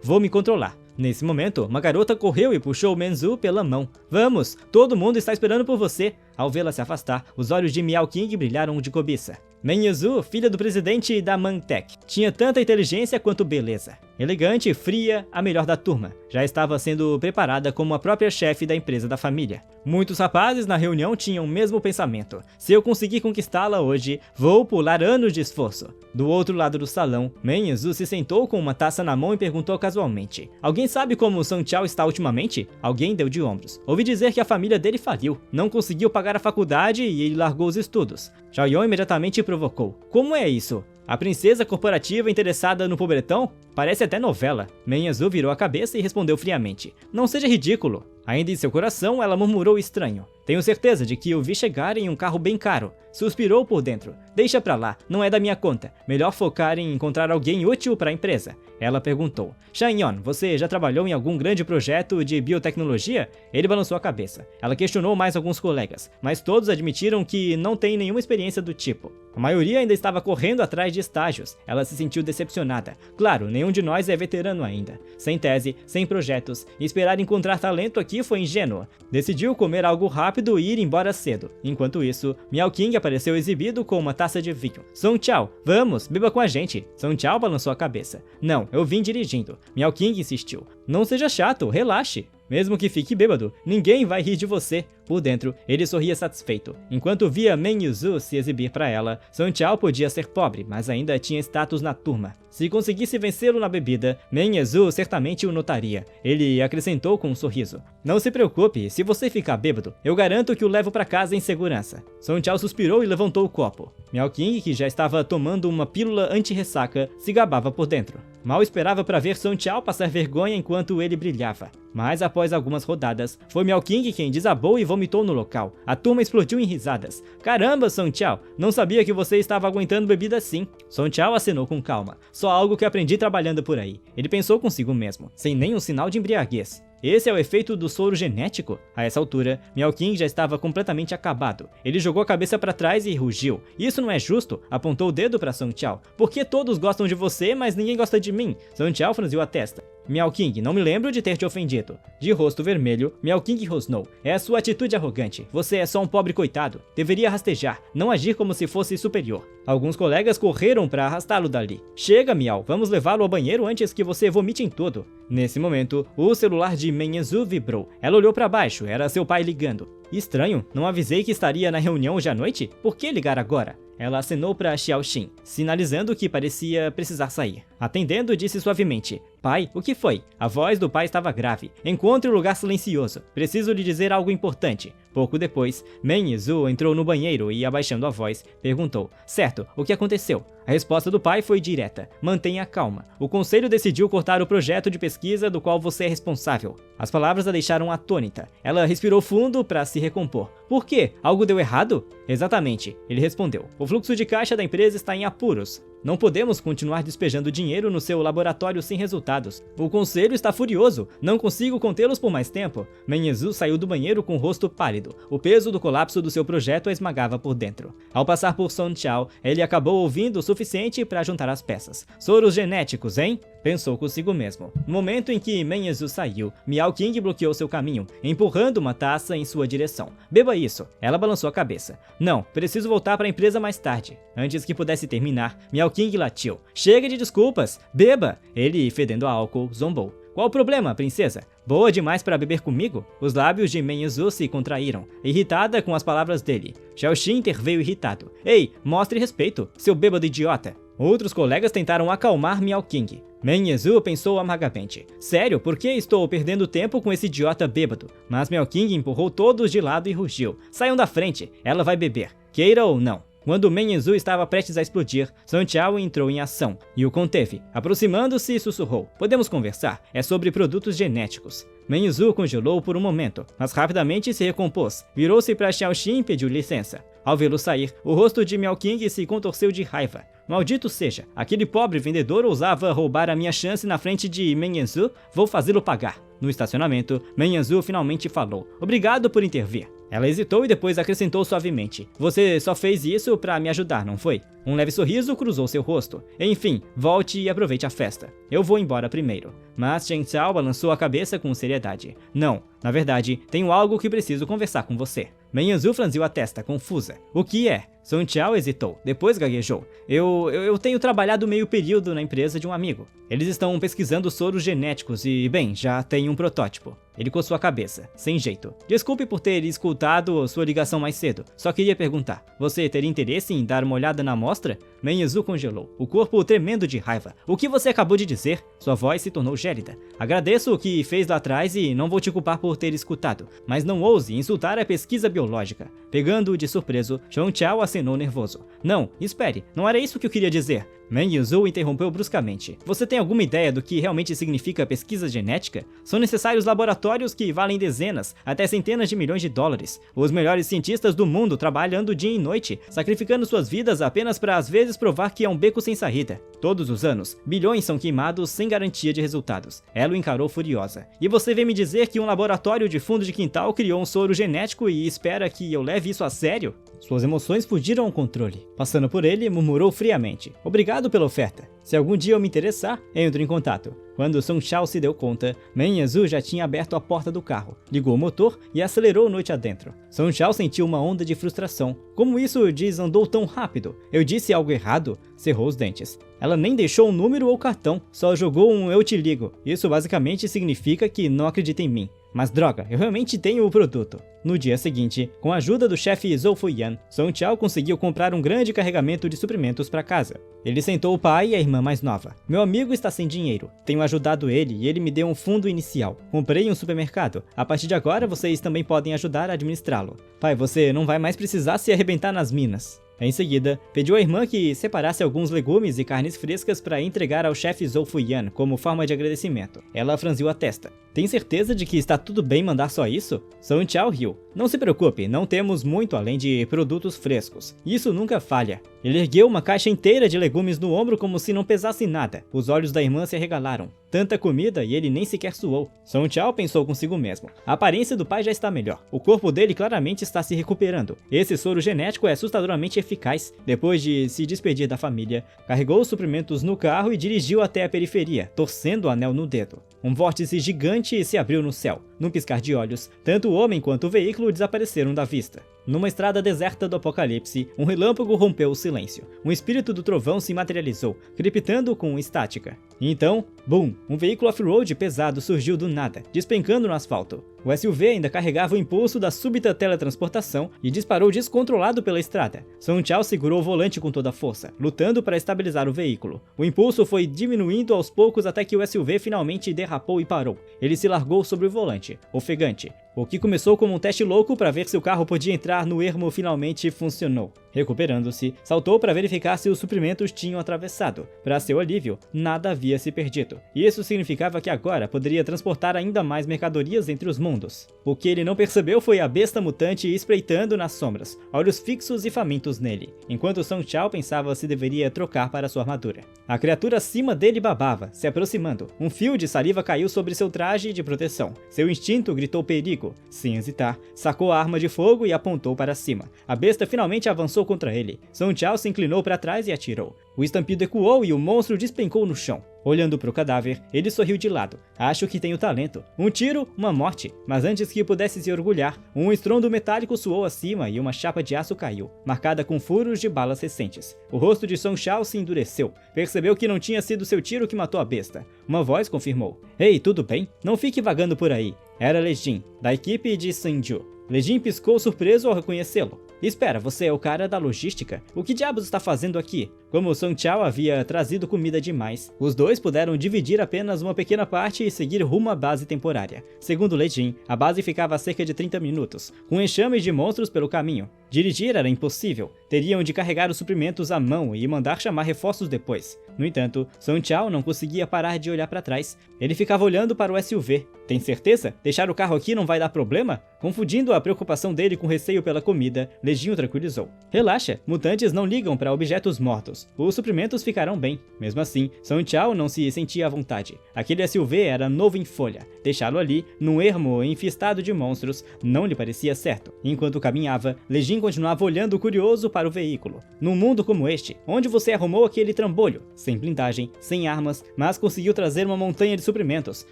vou me controlar. Nesse momento, uma garota correu e puxou Menzu pela mão. Vamos, todo mundo está esperando por você. Ao vê-la se afastar, os olhos de Miao Qing brilharam de cobiça. Men Yuzu, filha do presidente da Mantech, tinha tanta inteligência quanto beleza. Elegante, fria, a melhor da turma. Já estava sendo preparada como a própria chefe da empresa da família. Muitos rapazes na reunião tinham o mesmo pensamento. Se eu conseguir conquistá-la hoje, vou pular anos de esforço. Do outro lado do salão, Men Yuzu se sentou com uma taça na mão e perguntou casualmente. Alguém sabe como Song Chao está ultimamente? Alguém deu de ombros. Ouvi dizer que a família dele faliu. Não conseguiu pagar a faculdade e ele largou os estudos. Zhao Yong imediatamente provocou. Como é isso? A princesa corporativa interessada no pobretão? Parece até novela. Men Yuzu virou a cabeça e respondeu friamente. Não seja ridículo. Ainda em seu coração, ela murmurou estranho. Tenho certeza de que o vi chegar em um carro bem caro. Suspirou por dentro. Deixa pra lá, não é da minha conta. Melhor focar em encontrar alguém útil para a empresa. Ela perguntou. Shan-Yon, você já trabalhou em algum grande projeto de biotecnologia? Ele balançou a cabeça. Ela questionou mais alguns colegas, mas todos admitiram que não tem nenhuma experiência do tipo. A maioria ainda estava correndo atrás de estágios. Ela se sentiu decepcionada. Claro, nenhum de nós é veterano ainda. Sem tese, sem projetos, e esperar encontrar talento aqui foi ingênuo. Decidiu comer algo rápido e ir embora cedo. Enquanto isso, Miao Qing apareceu exibido com uma taça de vinho. Song Chao, vamos, beba com a gente. Song Chao balançou a cabeça. Não, eu vim dirigindo. Miao Qing insistiu. Não seja chato, relaxe. Mesmo que fique bêbado, ninguém vai rir de você. Por dentro, ele sorria satisfeito. Enquanto via Men Yuzu se exibir para ela, Song Chao podia ser pobre, mas ainda tinha status na turma. Se conseguisse vencê-lo na bebida, Men Yuzu certamente o notaria. Ele acrescentou com um sorriso. Não se preocupe, se você ficar bêbado, eu garanto que o levo para casa em segurança. Song Chao suspirou e levantou o copo. Miao Qing, que já estava tomando uma pílula anti-ressaca, se gabava por dentro. Mal esperava para ver Song Chao passar vergonha enquanto ele brilhava. Mas após algumas rodadas, foi Miao Qing quem desabou e vomitou no local. A turma explodiu em risadas. Caramba, Song Chao, não sabia que você estava aguentando bebida assim. Song Chao acenou com calma. Só algo que aprendi trabalhando por aí. Ele pensou consigo mesmo, sem nenhum sinal de embriaguez. Esse é o efeito do soro genético? A essa altura, Miao Qing já estava completamente acabado. Ele jogou a cabeça para trás e rugiu. Isso não é justo, apontou o dedo para Song Chao. Por que todos gostam de você, mas ninguém gosta de mim? Song Chao franziu a testa. Miao Qing, não me lembro de ter te ofendido. De rosto vermelho, Miao Qing rosnou. É a sua atitude arrogante. Você é só um pobre coitado. Deveria rastejar, não agir como se fosse superior. Alguns colegas correram para arrastá-lo dali. Chega, Miao, vamos levá-lo ao banheiro antes que você vomite em tudo. Nesse momento, o celular de Meng Yanzhu vibrou. Ela olhou para baixo, era seu pai ligando. Estranho, não avisei que estaria na reunião hoje à noite? Por que ligar agora? Ela acenou para Xiaoxin, sinalizando que parecia precisar sair. Atendendo, disse suavemente: Pai, o que foi? A voz do pai estava grave. Encontre um lugar silencioso. Preciso lhe dizer algo importante. Pouco depois, Meng Yanzhu entrou no banheiro e, abaixando a voz, perguntou: Certo, o que aconteceu? A resposta do pai foi direta: mantenha calma. O conselho decidiu cortar o projeto de pesquisa do qual você é responsável. As palavras a deixaram atônita. Ela respirou fundo para se recompor. Por quê? Algo deu errado? Exatamente, ele respondeu. O fluxo de caixa da empresa está em apuros. Não podemos continuar despejando dinheiro no seu laboratório sem resultados. O conselho está furioso. Não consigo contê-los por mais tempo. Meng Yanzhu saiu do banheiro com o rosto pálido. O peso do colapso do seu projeto a esmagava por dentro. Ao passar por Song Chao, ele acabou ouvindo o suficiente para juntar as peças. Soros genéticos, hein? Pensou consigo mesmo. No momento em que Meng Yanzhu saiu, Miao Qing bloqueou seu caminho, empurrando uma taça em sua direção. Beba isso. Ela balançou a cabeça. Não, preciso voltar para a empresa mais tarde. Antes que pudesse terminar, Miao Qing latiu. Chega de desculpas. Beba! Ele, fedendo a álcool, zombou. Qual o problema, princesa? Boa demais para beber comigo? Os lábios de Meng Yanzhu se contraíram, irritada com as palavras dele. Xiaoxin interveio irritado. Ei, mostre respeito, seu bêbado idiota. Outros colegas tentaram acalmar Miao Qing. Meng Yanzhu pensou amargamente. Sério, por que estou perdendo tempo com esse idiota bêbado? Mas Miao Qing empurrou todos de lado e rugiu. Saiam da frente, ela vai beber, queira ou não. Quando Meng Yanzhu estava prestes a explodir, Song Chao entrou em ação e o conteve. Aproximando-se, sussurrou: Podemos conversar, é sobre produtos genéticos. Meng Yanzhu congelou por um momento, mas rapidamente se recompôs. Virou-se para Xiaoxin e pediu licença. Ao vê-lo sair, o rosto de Miao Qing se contorceu de raiva. Maldito seja, aquele pobre vendedor ousava roubar a minha chance na frente de Meng Yanzhu, vou fazê-lo pagar. No estacionamento, Meng Yanzhu finalmente falou: Obrigado por intervir. Ela hesitou e depois acrescentou suavemente: Você só fez isso para me ajudar, não foi? Um leve sorriso cruzou seu rosto. Enfim, volte e aproveite a festa. Eu vou embora primeiro. Mas Chen Cao balançou a cabeça com seriedade. Não, na verdade, tenho algo que preciso conversar com você. Meng Yanzhu franziu a testa, confusa. O que é? Song Chao hesitou, depois gaguejou. Eu tenho trabalhado meio período na empresa de um amigo. Eles estão pesquisando soros genéticos e, bem, já tem um protótipo. Ele coçou a cabeça, sem jeito. Desculpe por ter escutado sua ligação mais cedo. Só queria perguntar, você teria interesse em dar uma olhada na amostra? Meng Yanzhu congelou, o corpo tremendo de raiva. O que você acabou de dizer? Sua voz se tornou gélida. Agradeço o que fez lá atrás e não vou te culpar por ter escutado, mas não ouse insultar a pesquisa biológica. Pegando-o de surpreso, Song Chao acenou nervoso. Não, espere, não era isso que eu queria dizer. Meng Yanzhu interrompeu bruscamente. Você tem alguma ideia do que realmente significa pesquisa genética? São necessários laboratórios que valem dezenas, até centenas de milhões de dólares. Os melhores cientistas do mundo trabalhando dia e noite, sacrificando suas vidas apenas para às vezes provar que é um beco sem saída. Todos os anos, bilhões são queimados sem garantia de resultados. Ela o encarou furiosa. E você vem me dizer que um laboratório de fundo de quintal criou um soro genético e espera que eu leve isso a sério? Suas emoções fugiram ao controle. Passando por ele, murmurou friamente: Obrigado pela oferta. Se algum dia eu me interessar, entro em contato. Quando Song Chao se deu conta, Meng Yanzhu já tinha aberto a porta do carro, ligou o motor e acelerou noite adentro. Song Chao sentiu uma onda de frustração. Como isso desandou tão rápido? Eu disse algo errado? Cerrou os dentes. Ela nem deixou um número ou cartão, só jogou um eu te ligo. Isso basicamente significa que não acredita em mim. Mas droga, eu realmente tenho o produto. No dia seguinte, com a ajuda do chefe Zhou Fuyan, Song Chao conseguiu comprar um grande carregamento de suprimentos para casa. Ele sentou o pai e a irmã mais nova. Meu amigo está sem dinheiro. Tenho ajudado ele e ele me deu um fundo inicial. Comprei um supermercado. A partir de agora, vocês também podem ajudar a administrá-lo. Pai, você não vai mais precisar se arrebentar nas minas. Em seguida, pediu à irmã que separasse alguns legumes e carnes frescas para entregar ao chefe Zhou Fuyan como forma de agradecimento. Ela franziu a testa. Tem certeza de que está tudo bem mandar só isso? Song Chao riu. Não se preocupe, não temos muito além de produtos frescos. Isso nunca falha. Ele ergueu uma caixa inteira de legumes no ombro como se não pesasse nada. Os olhos da irmã se arregalaram. Tanta comida e ele nem sequer suou. Song Chao pensou consigo mesmo. A aparência do pai já está melhor. O corpo dele claramente está se recuperando. Esse soro genético é assustadoramente eficaz. Depois de se despedir da família, carregou os suprimentos no carro e dirigiu até a periferia, torcendo o anel no dedo. Um vórtice gigante se abriu no céu. Num piscar de olhos, tanto o homem quanto o veículo desapareceram da vista. Numa estrada deserta do apocalipse, um relâmpago rompeu o silêncio. Um espírito do trovão se materializou, crepitando com estática. E então, bum! Um veículo off-road pesado surgiu do nada, despencando no asfalto. O SUV ainda carregava o impulso da súbita teletransportação e disparou descontrolado pela estrada. Song Chao segurou o volante com toda a força, lutando para estabilizar o veículo. O impulso foi diminuindo aos poucos até que o SUV finalmente derrapou e parou. Ele se largou sobre o volante, ofegante. O que começou como um teste louco para ver se o carro podia entrar no ermo finalmente funcionou. Recuperando-se, saltou para verificar se os suprimentos tinham atravessado. Para seu alívio, nada havia se perdido. Isso significava que agora poderia transportar ainda mais mercadorias entre os mundos. O que ele não percebeu foi a besta mutante espreitando nas sombras, olhos fixos e famintos nele, enquanto Song Chao pensava se deveria trocar para sua armadura. A criatura acima dele babava, se aproximando. Um fio de saliva caiu sobre seu traje de proteção. Seu instinto gritou perigo. Sem hesitar, sacou a arma de fogo e apontou para cima. A besta finalmente avançou contra ele. Song Chao se inclinou para trás e atirou. O estampido ecoou e o monstro despencou no chão. Olhando para o cadáver, ele sorriu de lado. Acho que tenho talento. Um tiro, uma morte. Mas antes que pudesse se orgulhar, um estrondo metálico soou acima e uma chapa de aço caiu, marcada com furos de balas recentes. O rosto de Song Chao se endureceu. Percebeu que não tinha sido seu tiro que matou a besta. Uma voz confirmou. Ei, tudo bem? Não fique vagando por aí. Era Lei Jin, da equipe de Sanju. Lei Jin piscou surpreso ao reconhecê-lo. Espera, você é o cara da logística? O que diabos está fazendo aqui? Como Song Chao havia trazido comida demais, os dois puderam dividir apenas uma pequena parte e seguir rumo à base temporária. Segundo Lei Jin, a base ficava a cerca de 30 minutos, com enxames de monstros pelo caminho. Dirigir era impossível, teriam de carregar os suprimentos à mão e mandar chamar reforços depois. No entanto, Song Chao não conseguia parar de olhar para trás. Ele ficava olhando para o SUV. Tem certeza? Deixar o carro aqui não vai dar problema? Confundindo a preocupação dele com receio pela comida, Lei Jin o tranquilizou. Relaxa, mutantes não ligam para objetos mortos. Os suprimentos ficarão bem. Mesmo assim, Song Chao não se sentia à vontade. Aquele SUV era novo em folha. Deixá-lo ali, num ermo infestado de monstros, não lhe parecia certo. Enquanto caminhava, Lei Jin continuava olhando curioso para o veículo. Num mundo como este, onde você arrumou aquele trambolho? Sem blindagem, sem armas, mas conseguiu trazer uma montanha de suprimentos.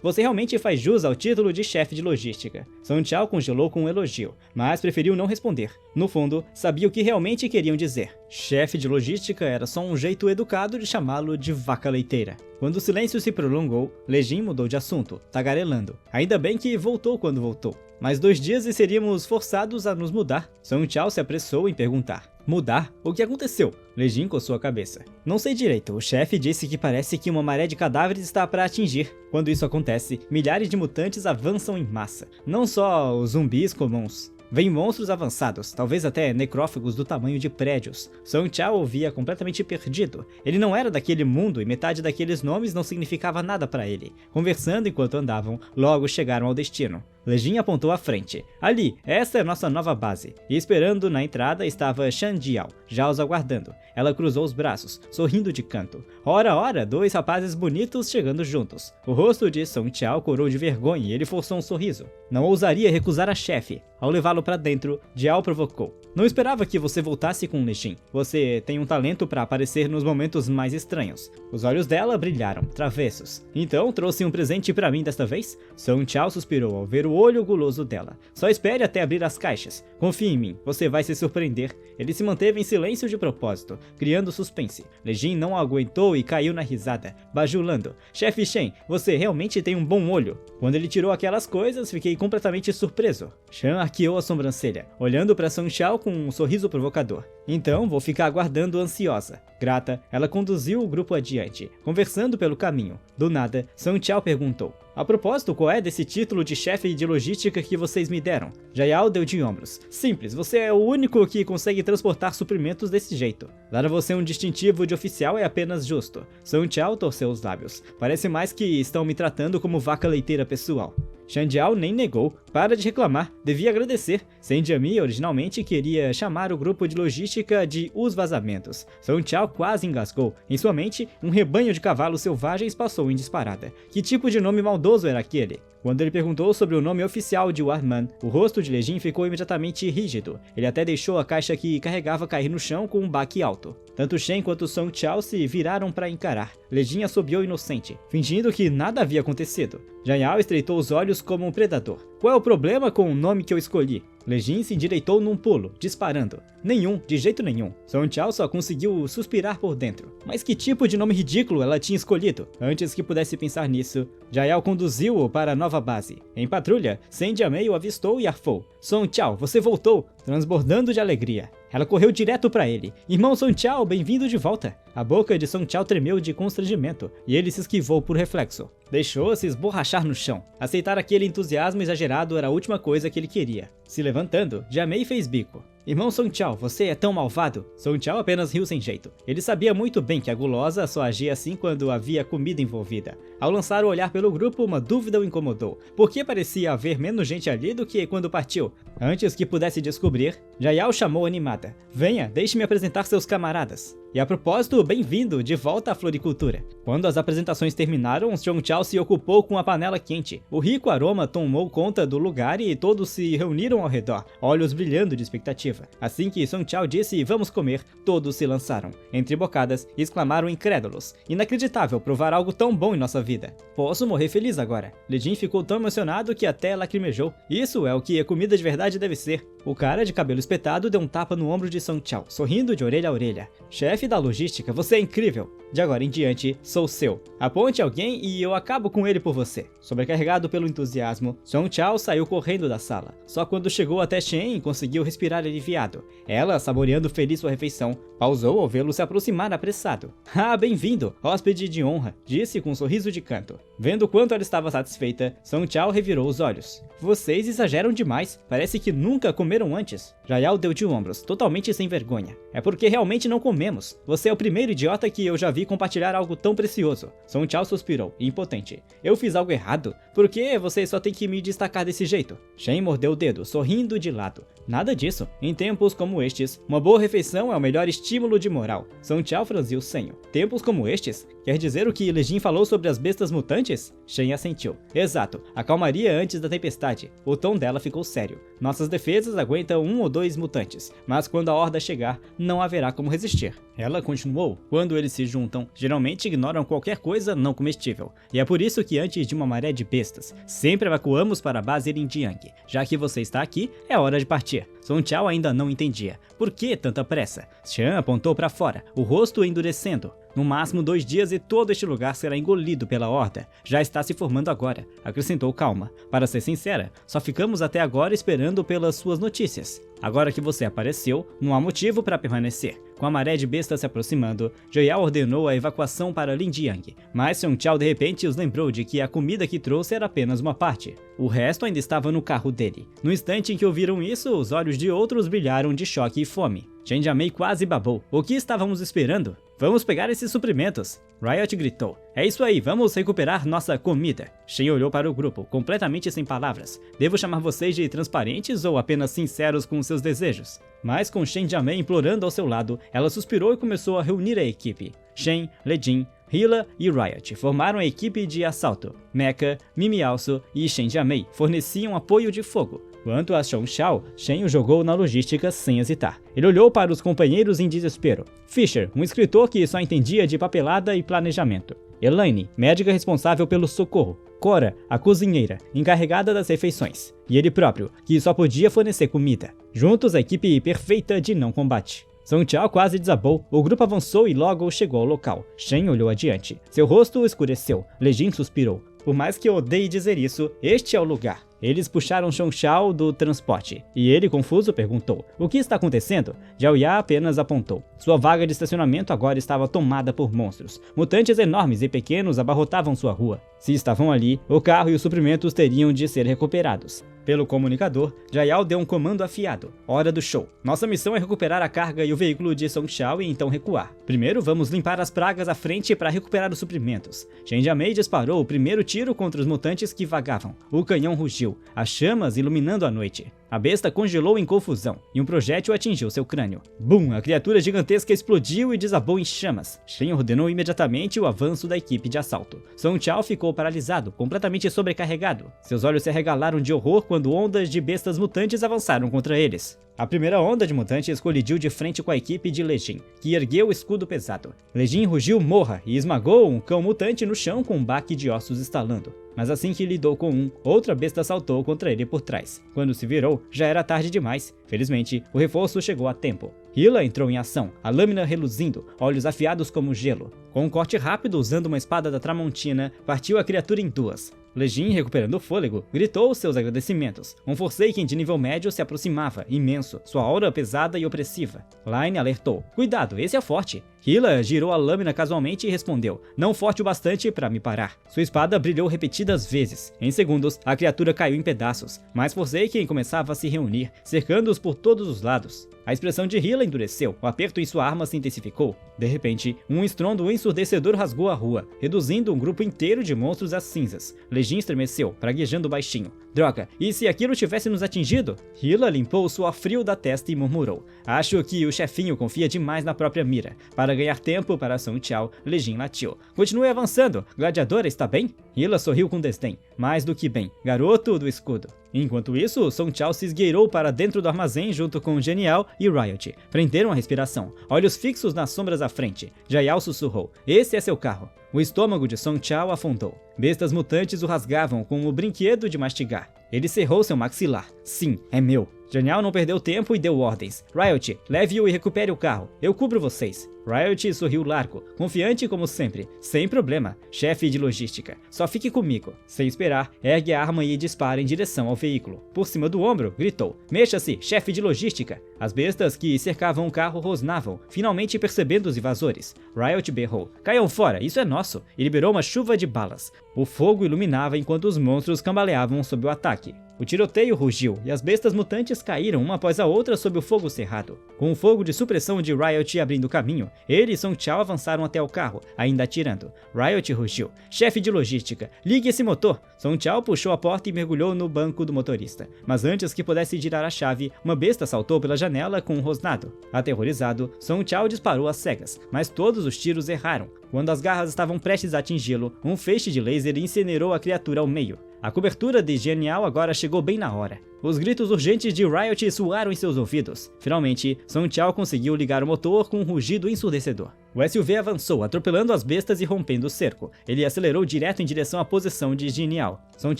Você realmente faz jus ao título de chefe de logística. Song Chao congelou com um elogio, mas preferiu não responder. No fundo, sabia o que realmente queriam dizer. Chefe de logística era só um jeito educado de chamá-lo de vaca leiteira. Quando o silêncio se prolongou, Lei Jin mudou de assunto, tagarelando. Ainda bem que voltou quando voltou. Mais 2 dias e seríamos forçados a nos mudar. Song Chao se apressou em perguntar. Mudar? O que aconteceu? Lei Jin coçou a cabeça. Não sei direito, o chefe disse que parece que uma maré de cadáveres está para atingir. Quando isso acontece, milhares de mutantes avançam em massa. Não só os zumbis comuns. Vêm monstros avançados, talvez até necrófagos do tamanho de prédios. Song Chao ouvia completamente perdido. Ele não era daquele mundo e metade daqueles nomes não significava nada para ele. Conversando enquanto andavam, logo chegaram ao destino. Lei Jin apontou à frente. Ali, esta é nossa nova base. E esperando na entrada estava Shan Jiao, já os aguardando. Ela cruzou os braços, sorrindo de canto. Ora, ora, 2 rapazes bonitos chegando juntos. O rosto de Song Chao corou de vergonha e ele forçou um sorriso. Não ousaria recusar a chefe. Ao levá-lo para dentro, Jiao provocou. Não esperava que você voltasse com Lei Jin. Você tem um talento para aparecer nos momentos mais estranhos. Os olhos dela brilharam, travessos. Então, trouxe um presente para mim desta vez? Song Chao suspirou ao ver o olho guloso dela. Só espere até abrir as caixas. Confie em mim, você vai se surpreender. Ele se manteve em silêncio de propósito, criando suspense. Lei Jin não aguentou e caiu na risada, bajulando. Chefe Shen, você realmente tem um bom olho. Quando ele tirou aquelas coisas, fiquei completamente surpreso. Shan arqueou a sobrancelha, olhando para Song Chao com um sorriso provocador. Então, vou ficar aguardando ansiosa. Grata, ela conduziu o grupo adiante, conversando pelo caminho. Do nada, Song Chao perguntou: a propósito, qual é desse título de chefe de logística que vocês me deram? Jayal deu de ombros. Simples, você é o único que consegue transportar suprimentos desse jeito. Dar a você um distintivo de oficial é apenas justo. Song Chao torceu os lábios. Parece mais que estão me tratando como vaca leiteira pessoal. Shan Jiao nem negou. Para de reclamar, devia agradecer. Sen Jiami originalmente queria chamar o grupo de logística de Os Vazamentos. Song Chao quase engasgou. Em sua mente, um rebanho de cavalos selvagens passou em disparada. Que tipo de nome maldoso era aquele? Quando ele perguntou sobre o nome oficial de Warman, o rosto de Lejin ficou imediatamente rígido. Ele até deixou a caixa que carregava cair no chão com um baque alto. Tanto Shen quanto Song Chao se viraram para encarar. Lejin assobiou inocente, fingindo que nada havia acontecido. Jayal estreitou os olhos como um predador. Qual é o problema com o nome que eu escolhi? Lejin se endireitou num pulo, disparando. Nenhum, de jeito nenhum. Song Chao só conseguiu suspirar por dentro. Mas que tipo de nome ridículo ela tinha escolhido? Antes que pudesse pensar nisso, Jayal conduziu-o para a nova base. Em patrulha, Sen Jiamei o avistou e arfou. Song Chao, você voltou! Transbordando de alegria. Ela correu direto para ele. Irmão Song Chao, bem-vindo de volta. A boca de Song Chao tremeu de constrangimento, e ele se esquivou por reflexo. Deixou-se esborrachar no chão. Aceitar aquele entusiasmo exagerado era a última coisa que ele queria. Se levantando, Jiamei fez bico. Irmão Song Chao, você é tão malvado? Song Chao apenas riu sem jeito. Ele sabia muito bem que a gulosa só agia assim quando havia comida envolvida. Ao lançar o olhar pelo grupo, uma dúvida o incomodou. Por que parecia haver menos gente ali do que quando partiu? Antes que pudesse descobrir, Jayal chamou animada. Venha, deixe-me apresentar seus camaradas. E a propósito, bem-vindo de volta à floricultura. Quando as apresentações terminaram, Song Chao se ocupou com a panela quente. O rico aroma tomou conta do lugar e todos se reuniram ao redor, olhos brilhando de expectativa. Assim que Song Chao disse vamos comer, todos se lançaram. Entre bocadas, exclamaram incrédulos. Inacreditável provar algo tão bom em nossa vida. Posso morrer feliz agora. Lejin ficou tão emocionado que até lacrimejou. Isso é o que a comida de verdade deve ser. O cara de cabelo espetado deu um tapa no ombro de Song Chao, sorrindo de orelha a orelha. Chefe da logística, você é incrível. De agora em diante, sou seu. Aponte alguém e eu acabo com ele por você. Sobrecarregado pelo entusiasmo, Song Chao saiu correndo da sala. Só quando chegou até Shen, conseguiu respirar aliviado. Ela, saboreando feliz sua refeição, pausou ao vê-lo se aproximar apressado. Ah, bem-vindo, hóspede de honra, disse com um sorriso de canto. Vendo quanto ela estava satisfeita, Song Chao revirou os olhos. Vocês exageram demais, parece que nunca comeram antes. Jayal deu de ombros, totalmente sem vergonha. É porque realmente não comemos. Você é o primeiro idiota que eu já vi compartilhar algo tão precioso. Song Chao suspirou, impotente. Eu fiz algo errado? Por que você só tem que me destacar desse jeito? Shen mordeu o dedo, sorrindo de lado. Nada disso. Em tempos como estes, uma boa refeição é o melhor estímulo de moral. Song Chao franziu o senho. Tempos como estes? Quer dizer o que Lejin falou sobre as bestas mutantes? Shen assentiu. Exato. A calmaria antes da tempestade. O tom dela ficou sério. Nossas defesas aguentam 1 ou 2 mutantes, mas quando a horda chegar, não haverá como resistir. Ela continuou. Quando eles se juntam, geralmente ignoram qualquer coisa não comestível. E é por isso que antes de uma maré de bestas, sempre evacuamos para a base Linjiang. Já que você está aqui, é hora de partir. Song Chao ainda não entendia. Por que tanta pressa? Shan apontou para fora, o rosto endurecendo. No máximo 2 dias e todo este lugar será engolido pela horda. Já está se formando agora, acrescentou calma. Para ser sincera, só ficamos até agora esperando pelas suas notícias. Agora que você apareceu, não há motivo para permanecer. Com a maré de bestas se aproximando, Joyal ordenou a evacuação para Linjiang. Mas Song Chao de repente os lembrou de que a comida que trouxe era apenas uma parte. O resto ainda estava no carro dele. No instante em que ouviram isso, os olhos de outros brilharam de choque e fome. Shen Jiamei quase babou. O que estávamos esperando? Vamos pegar esses suprimentos! Riot gritou. É isso aí, vamos recuperar nossa comida. Shen olhou para o grupo, completamente sem palavras. Devo chamar vocês de transparentes ou apenas sinceros com seus desejos? Mas com Shen Jiamei implorando ao seu lado, ela suspirou e começou a reunir a equipe. Shen, Lejin, Hila e Riot formaram a equipe de assalto. Mecha, Mimi Also e Shen Jiamei forneciam apoio de fogo. Quanto a Song Chao, Shen o jogou na logística sem hesitar. Ele olhou para os companheiros em desespero. Fisher, um escritor que só entendia de papelada e planejamento. Elaine, médica responsável pelo socorro. Cora, a cozinheira, encarregada das refeições. E ele próprio, que só podia fornecer comida. Juntos, a equipe perfeita de não combate. Song Chao quase desabou, o grupo avançou e logo chegou ao local. Shen olhou adiante. Seu rosto escureceu. Lejin suspirou. Por mais que eu odeie dizer isso, este é o lugar. Eles puxaram Song Chao do transporte, e ele, confuso, perguntou: "O que está acontecendo?" Zhao Ya apenas apontou. Sua vaga de estacionamento agora estava tomada por monstros. Mutantes enormes e pequenos abarrotavam sua rua. Se estavam ali, o carro e os suprimentos teriam de ser recuperados. Pelo comunicador, Jayal deu um comando afiado. Hora do show. Nossa missão é recuperar a carga e o veículo de Song Chao e então recuar. Primeiro vamos limpar as pragas à frente para recuperar os suprimentos. Shen Jiamei disparou o primeiro tiro contra os mutantes que vagavam. O canhão rugiu, as chamas iluminando a noite. A besta congelou em confusão, e um projétil atingiu seu crânio. Bum! A criatura gigantesca explodiu e desabou em chamas. Shen ordenou imediatamente o avanço da equipe de assalto. Song Chao ficou paralisado, completamente sobrecarregado. Seus olhos se arregalaram de horror quando ondas de bestas mutantes avançaram contra eles. A primeira onda de mutantes colidiu de frente com a equipe de Lei Jin, que ergueu o escudo pesado. Lei Jin rugiu morra e esmagou um cão mutante no chão com um baque de ossos estalando. Mas assim que lidou com um, outra besta saltou contra ele por trás. Quando se virou, já era tarde demais. Felizmente, o reforço chegou a tempo. Hila entrou em ação, a lâmina reluzindo, olhos afiados como gelo. Com um corte rápido usando uma espada da Tramontina, partiu a criatura em duas. Lei Jin, recuperando o fôlego, gritou seus agradecimentos. Um Forsaken de nível médio se aproximava, imenso, sua aura pesada e opressiva. Line alertou: "Cuidado, esse é forte." Hila girou a lâmina casualmente e respondeu: "Não forte o bastante para me parar." Sua espada brilhou repetidas vezes. Em segundos, a criatura caiu em pedaços, mas Forsaken começava a se reunir, cercando-os por todos os lados. A expressão de Hila endureceu, o aperto em sua arma se intensificou. De repente, um estrondo ensurdecedor rasgou a rua, reduzindo um grupo inteiro de monstros a cinzas. Lei Jin estremeceu, praguejando baixinho: "Droga, e se aquilo tivesse nos atingido?" Hila limpou o suor frio da testa e murmurou: "Acho que o chefinho confia demais na própria mira." Para ganhar tempo para Song Chao, Lei Jin latiu: "Continue avançando. Gladiadora, está bem?" Hila sorriu com desdém: "Mais do que bem, garoto do escudo." Enquanto isso, Song Chao se esgueirou para dentro do armazém junto com Genial e Riot. Prenderam a respiração, olhos fixos nas sombras à frente. Jayal sussurrou: "Esse é seu carro." O estômago de Song Chao afundou. Bestas mutantes o rasgavam com o brinquedo de mastigar. Ele cerrou seu maxilar. "Sim, é meu." Genial não perdeu tempo e deu ordens: "Riot, leve-o e recupere o carro. Eu cubro vocês." Riot sorriu largo, confiante como sempre. "Sem problema, chefe de logística. Só fique comigo." Sem esperar, ergue a arma e dispara em direção ao veículo. Por cima do ombro, gritou: "Mexa-se, chefe de logística." As bestas que cercavam o carro rosnavam, finalmente percebendo os invasores. Riot berrou: "Caiam fora, isso é nosso!" e liberou uma chuva de balas. O fogo iluminava enquanto os monstros cambaleavam sob o ataque. O tiroteio rugiu e as bestas mutantes caíram uma após a outra sob o fogo cerrado. Com o fogo de supressão de Riot abrindo caminho, ele e Song Chao avançaram até o carro, ainda atirando. Riot rugiu: "Chefe de logística, ligue esse motor!" Song Chao puxou a porta e mergulhou no banco do motorista. Mas antes que pudesse girar a chave, uma besta saltou pela janela com um rosnado. Aterrorizado, Song Chao disparou às cegas, mas todos os tiros erraram. Quando as garras estavam prestes a atingi-lo, um feixe de laser incinerou a criatura ao meio. A cobertura de Genial agora chegou bem na hora. Os gritos urgentes de Riot soaram em seus ouvidos. Finalmente, Song Chao conseguiu ligar o motor com um rugido ensurdecedor. O SUV avançou, atropelando as bestas e rompendo o cerco. Ele acelerou direto em direção à posição de Genial. Song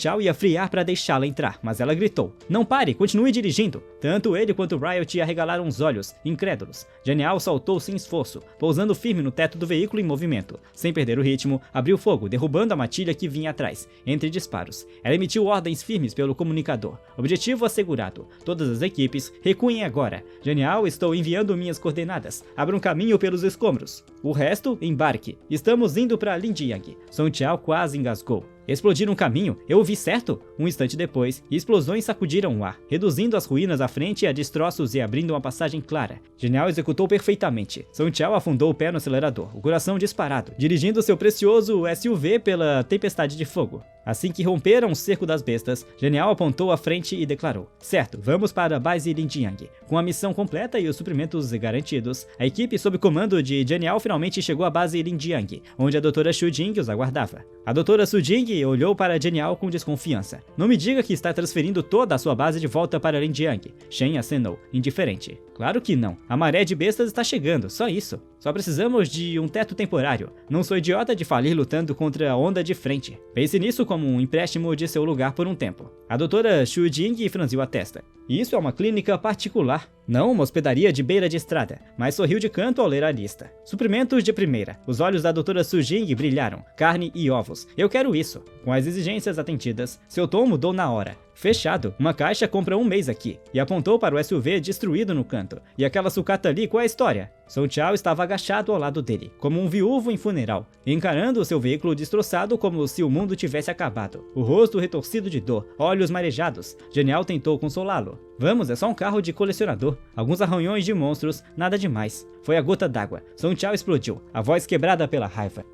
Chao ia frear para deixá-la entrar, mas ela gritou: "Não pare, continue dirigindo!" Tanto ele quanto Riot arregalaram os olhos, incrédulos. Genial saltou sem esforço, pousando firme no teto do veículo em movimento. Sem perder o ritmo, abriu fogo, derrubando a matilha que vinha atrás, entre disparos. Ela emitiu ordens firmes pelo comunicador. Objetivo assegurado. Todas as equipes, recuem agora. Genial, estou enviando minhas coordenadas. Abram caminho pelos escombros. O resto, embarque. Estamos indo para Linjiang. Song Chao quase engasgou. Explodir um caminho? Eu ouvi certo? Um instante depois, explosões sacudiram o ar, reduzindo as ruínas à frente a destroços e abrindo uma passagem clara. Genial executou perfeitamente. Song Chao afundou o pé no acelerador, o coração disparado, dirigindo seu precioso SUV pela tempestade de fogo. Assim que romperam o cerco das bestas, Genial apontou à frente e declarou: "Certo, vamos para a base Linjiang." Com a missão completa e os suprimentos garantidos, a equipe sob comando de Genial finalmente chegou à base Linjiang, onde a Dra. Xu Jing os aguardava. A Dra. Xu Jing olhou para Genial com desconfiança. "Não me diga que está transferindo toda a sua base de volta para Linjiang." Shen acenou, indiferente. "Claro que não. A maré de bestas está chegando, só isso. Só precisamos de um teto temporário. Não sou idiota de falir lutando contra a onda de frente. Pense nisso como um empréstimo de seu lugar por um tempo." A Dra. Xu Jing franziu a testa. "Isso é uma clínica particular, não uma hospedaria de beira de estrada," mas sorriu de canto ao ler a lista. "Suprimentos de primeira." Os olhos da Dra. Xu Jing brilharam. "Carne e ovos. Eu quero isso." Com as exigências atendidas, seu tom mudou na hora. Fechado, uma caixa compra um mês aqui. E apontou para o SUV destruído no canto. E aquela sucata ali, qual é a história? Song Chao estava agachado ao lado dele, como um viúvo em funeral, encarando o seu veículo destroçado como se o mundo tivesse acabado. O rosto retorcido de dor, olhos marejados. Genial tentou consolá-lo. Vamos, é só um carro de colecionador. Alguns arranhões de monstros, nada demais. Foi a gota d'água. Song Chao explodiu, a voz quebrada pela raiva.